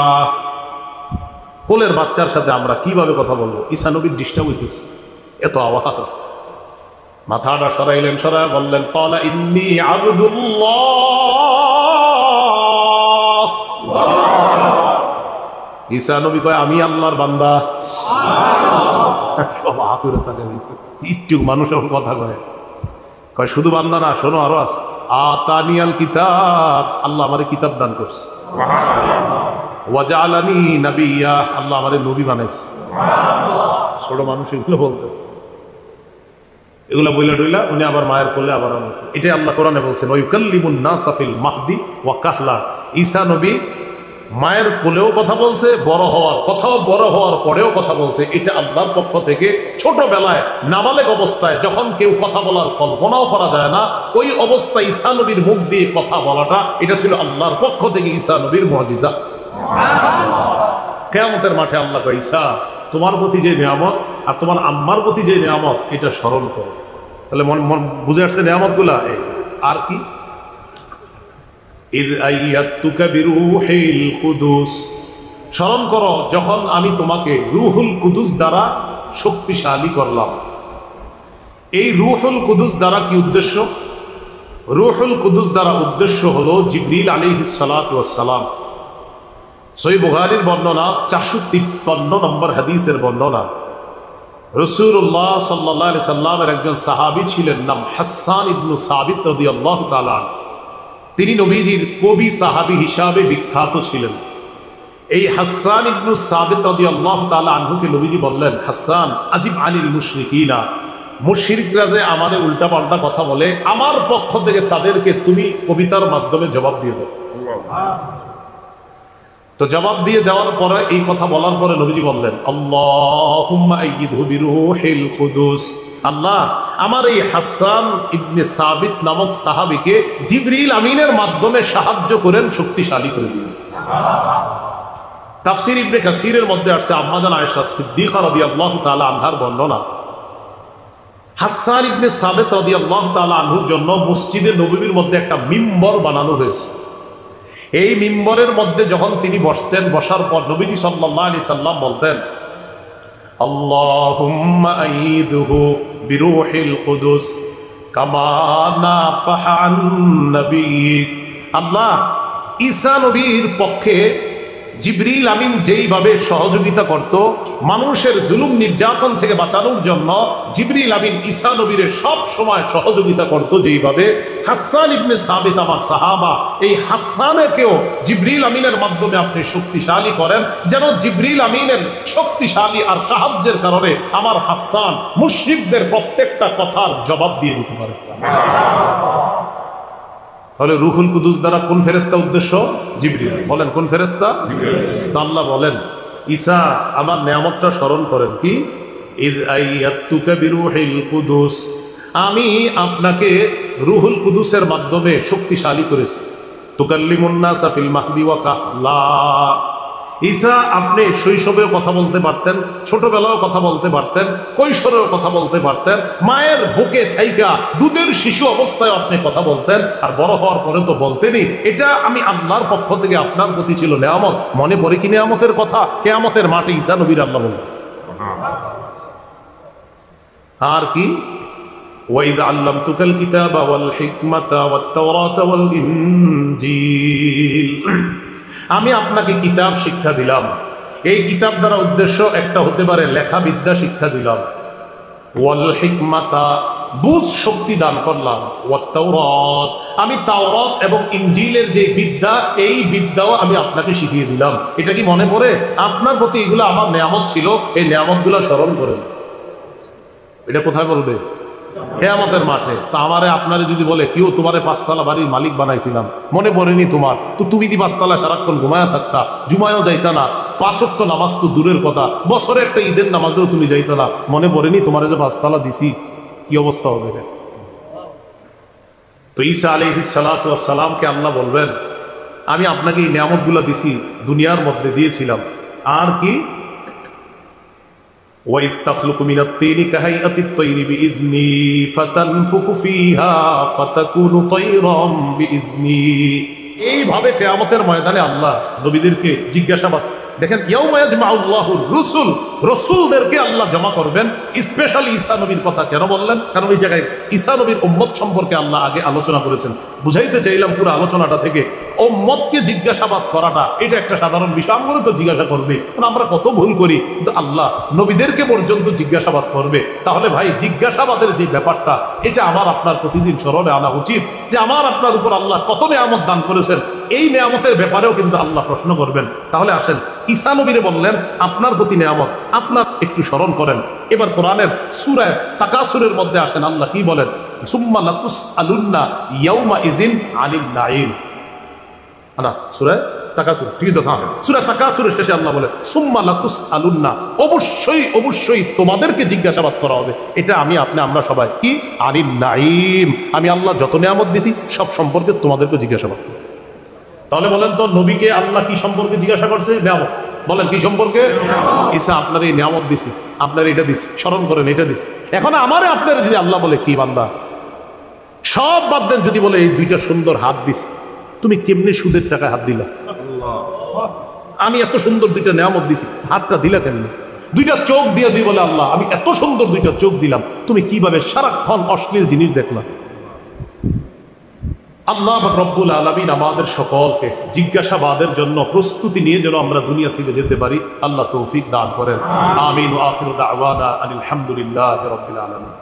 কোলের বাচ্চার সাথে আমরা কিভাবে কথা বলবো? ঈসা নবীর ডিস্টার্ব হইতেছে, এত আওয়াজ। মাথাটা সরাইলেন, সরাই বললেন ক্বালা ইন্নী আবদুল্লাহ। ঈসা নবী কয় আমি আল্লাহর বান্দা। সব আকুরে তাকে হয়েছে, একটু মানুষ কথা কয়, কয় শুধু বান্দা না, শোনো আরো আছে। আতানিয়াল কিতাব, আল্লাহ আমারে কিতাব দান করছে। ওয়াজআলানি নাবিয়্যা, আল্লাহ আমাদের নবী বানাইছে। ছোট মানুষ এগুলো বলতেছে, এগুলো বইলা ডইলা উনি আবার মায়ের কোলে আবার আনতে। এটাই আল্লাহ কোরআনে বলছেন, ওয়ায়ুকাল্লিমুন নাসা ফিল মাহদি ওয়া কাহলা। ঈসা নবী মায়ের কোলেও কথা বলছে, বড় হওয়ার পরেও কথা বলছে। এটা আল্লাহর পক্ষ থেকে ছোটবেলায় নাবালেগ অবস্থায় যখন কেউ কথা বলার কল্পনাও করা যায় না, ওই অবস্থায় ঈসা নবীর মুখ দিয়ে কথা বলাটা এটা ছিল আল্লাহর পক্ষ থেকে ঈসা নবীর মুআজিজা। কিয়ামতের মাঠে আল্লাহ কয়, ঈসা তোমার প্রতি যে নিয়ামত আর তোমার আম্মার প্রতি যে নিয়ামত এটা স্মরণ করো। তাহলে মন বুঝে আসছে নিয়ামত গুলা। আর কি, ইয আইয়াতুকা বিরূহিল কুদুস, স্মরণ করো যখন আমি তোমাকে রূহুল কুদুস দ্বারা শক্তিশালী করলাম। এই রূহুল কুদুস দ্বারা কি উদ্দেশ্য? রূহুল কুদুস দ্বারা উদ্দেশ্য হলো জিবরিল আলাইহিস সালাতু ওয়াস সালাম। সহিহ বুখারীর বর্ণনা 453 নম্বর হাদিসের বর্ণনা। রাসূলুল্লাহ সাল্লাল্লাহু আলাইহি সাল্লামের একজন সাহাবী ছিলেন, নাম হাসান ইবনে সাবিত রাদিয়াল্লাহু তাআলা। তিনি নবীজির কবি সাহাবী হিসাবে বিখ্যাত ছিলেন। এই হাসান ইবনে সাবিত রাদিয়াল্লাহু তাআলা আনহুকে নবীজি বললেন, হাসান আজিব আনিল মুশরিকিনা, মুশরিকরা যে আমাদের উল্টাপাল্টা কথা বলে, আমার পক্ষ থেকে তাদেরকে তুমি কবিতার মাধ্যমে জবাব দিয়ে দাও। তো জবাব দিয়ে দেওয়ার পরে এই কথা বলার পরে নবীজি বললেন, আল্লাহুম্মা আইয়িদহু বিরূহিল কুদুস, আল্লাহ আমার এই হাসান ইবনে সাবিত নামক সাহাবীকে জিবরিল আমিনের মাধ্যমে সাহায্য করেন, শক্তিশালী করে দিন। তাফসীর ইবনে কাসীরের মধ্যে আসছে, আম্মা জান আয়েশা সিদ্দিকা রাদিয়াল্লাহু তাআলা আনহার বর্ণনা, হাসান ইবনে সাবিত রাদিয়াল্লাহু তাআলা আনহুর জন্য মসজিদে নববীর মধ্যে একটা মিম্বর বানানো হয়েছে। এই মিম্বরের মধ্যে যখন তিনি বসতেন, বসার পর নবীজি সাল্লাল্লাহু আলাইহি সাল্লাম বলতেন, আল্লাহুম্মা আইয়িদহু বিরূহিল কুদুস কামা নাফাহা আন নাবিয়্যিক, আল্লাহ ঈসা নবীর পক্ষে জিবরিল আমিন যেইভাবে সহযোগিতা করত মানুষের জুলুম নির্যাতন থেকে বাঁচানোর জন্য, জিবরিল আমিন ঈসা নবীর সব সময় সহযোগিতা করত যেইভাবে, হাসান ইবনে সাবিত আমার সাহাবা, এই হাসানকেও জিবরিল আমিনের মাধ্যমে আপনি শক্তিশালী করেন, যেন জিবরিল আমিনের শক্তিশালী আর সাহায্যের কারণে আমার হাসান মুশরিকদের প্রত্যেকটা কথার জবাব দিয়ে দিতে পারে। তাহলে রূহুল কুদুস দ্বারা কোন ফেরেশতা উদ্দেশ্য? জিবরিল। বলেন কোন ফেরেশতা? জিবরিল। আল্লাহ বলেন, ঈসা আমার নিয়ামতটা স্মরণ করেন, কি ইয আইয়াতুকা বিরূহিল কুদুস, আমি আপনাকে রূহুল কুদুসের মাধ্যমে শক্তিশালী করেছি। তুকাল্লিমুন নাসা ফিল মাহদি ওয়া কাহলা, ঈসা আপনি শৈশবেও কথা বলতে পারতেন, ছোটবেলাও কথা বলতে পারতেন, কৈশোরেও কথা বলতে পারতেন, মায়ের বুকে থাইকা দুধের শিশু অবস্থায় আপনি কথা বলতেন, আর বড় হওয়ার পরে তো বলতেনই। এটা আমি আল্লাহর পক্ষ থেকে আপনার প্রতি ছিল নেয়ামত। মনে পড়ে কি নেয়ামতের কথা? কিয়ামতের মাঠে ঈসা নবীর আল্লাহ বলবেন। আর কি, ওয়াইদ আল্লামতুকাল কিতাবা ওয়াল হিকমাতা ওয়াত তাওরাতা ওয়াল ইনজিল, আমি আপনাকে কিতাব শিক্ষা দিলাম। এই কিতাব দ্বারা উদ্দেশ্য একটা হতে পারে লেখা বিদ্যা শিক্ষা দিলাম, ওয়াল হিকমাতা বুঝ শক্তি দান করলাম, ওয়াত তাওরাত আমি তাওরাত এবং ইনজিলের যে বিদ্যা, এই বিদ্যাও আমি আপনাকে শিখিয়ে দিলাম। এটা কি মনে পড়ে? আপনার প্রতি এগুলো আমার নিয়ামত ছিল, এই নিয়ামতগুলো স্মরণ করেন। এটা কোথায় বলবে? কিয়ামতের মাঠে। তা আমারে আপনারে যদি বলে, কেউ তোমারে 5 তলা বাড়ির মালিক বানাইছিলাম, মনে পড়েনি তোমার? তো তুমি দি 5 তলা সারাক্ষণ ঘুমায়া থাকতা, জুমায়ও যাইতা না, 5 ওয়াক্ত নামাজ তো দূরের কথা, বছরে একটা ঈদের নামাজেও তুমি যাইতা না, মনে পড়েনি তোমারে যে 5 তলা দিছি? কি অবস্থা হবে? তো ঈসা আলাইহিস সালাতু ওয়াস সালামকে আল্লাহ বলবেন, আমি আপনাকে এই নিয়ামতগুলো দিছি, দুনিয়ার মধ্যে দিয়েছিলাম। আর কি, وَإِذْ تَخْلُقُ مِنَ الطِّينِ كَهَيْئَةِ الطَّيْرِ بِإِذْنِي فَتَنفُخُ فِيهَا فَتَكُونُ طَيْرًا بِإِذْنِي। এইভাবে কিয়ামতের ময়দানে আল্লাহ নবীদেরকে জিজ্ঞাসাবাদ, দেখেন ইয়াউমা ইয়াজমাউল্লাহুর রুসুল, রসুলদেরকে আল্লাহ জমা করবেন। স্পেশালি ঈসা নবীর কথা কেন বললেন? কারণ ওই জায়গায় ঈসা নবীর উম্মত সম্পর্কে আল্লাহ আগে আলোচনা করেছেন। বুঝাইতে চাইলাম পুরো আলোচনাটা থেকে, উম্মতকে জিজ্ঞাসাবাদ করাটা এটা একটা সাধারণ বিষয়। আমরা তো জিজ্ঞাসা করবে, কারণ আমরা কত ভুল করি, কিন্তু আল্লাহ নবীদেরকে পর্যন্ত জিজ্ঞাসাবাদ করবে। তাহলে ভাই জিজ্ঞাসাবাদের যে ব্যাপারটা, এটা আমার আপনার প্রতিদিন স্মরণে আনা উচিত, যে আমার আপনার উপর আল্লাহ কত নিয়ামত দান করেছেন, এই নিয়ামতের ব্যাপারেও কিন্তু আল্লাহ প্রশ্ন করবেন। তাহলে আসেন, ঈসা নবীরে বললেন আপনার প্রতি নিয়ামত, আপনার একটু স্মরণ করেন। এবার কোরআনের সূরা তাকাসুরের মধ্যে আসেন, আল্লাহ কি বলেন? সুম্মা লাতুসআলুন্না ইয়াউমা ইযিন আনিন নাঈম। না, সূরা তাকাসুর, ঠিক আছে? সূরা তাকাসুরের শেষে আল্লাহ বলে সুম্মা লাতুসআলুন্না, অবশ্যই অবশ্যই তোমাদেরকে জিজ্ঞাসাবাদ করা হবে। এটা আমি আপনি আমরা সবাই কি আনিন নাঈম, আমি আল্লাহ যত নিয়ামত দিছি সব সম্পর্কে তোমাদেরকে জিজ্ঞাসাবাদ করব। তাহলে বলেন তো নবীকে আল্লাহ কি সম্পর্কে জিজ্ঞাসা করছে? নিয়ামত। বলেন কি সম্পর্কে? ঈসা আপনার এই নিয়ামত দিছি, আপনার এটা দিছি, স্মরণ করেন এটা দিছি। এখন আমারে আপনারা যদি আল্লাহ বলে কি বান্দা সব বাদ দেন, যদি বলে এই দুইটা সুন্দর হাত দিছি, তুমি কেমনে সুদের টাকায় হাত দিলা? আমি এত সুন্দর দুইটা নিয়ামত দিছি, হাতটা দিলা কেমনে? দুইটা চোখ দিয়ে দিই বলে আল্লাহ আমি এত সুন্দর দুইটা চোখ দিলাম, তুমি কিভাবে সারাক্ষণ অশ্লীল জিনিস দেখলা? আল্লাহ রব্বুল আলামিন আমাদের সকলকে জিজ্ঞাসাবাদের জন্য প্রস্তুতি নিয়ে যেন আমরা দুনিয়া থেকে যেতে পারি, আল্লাহ তৌফিক দান করেন। আমিন ওয়া আখিরু দাওয়ানা আলহামদুলিল্লাহি রাব্বিল আলামিন।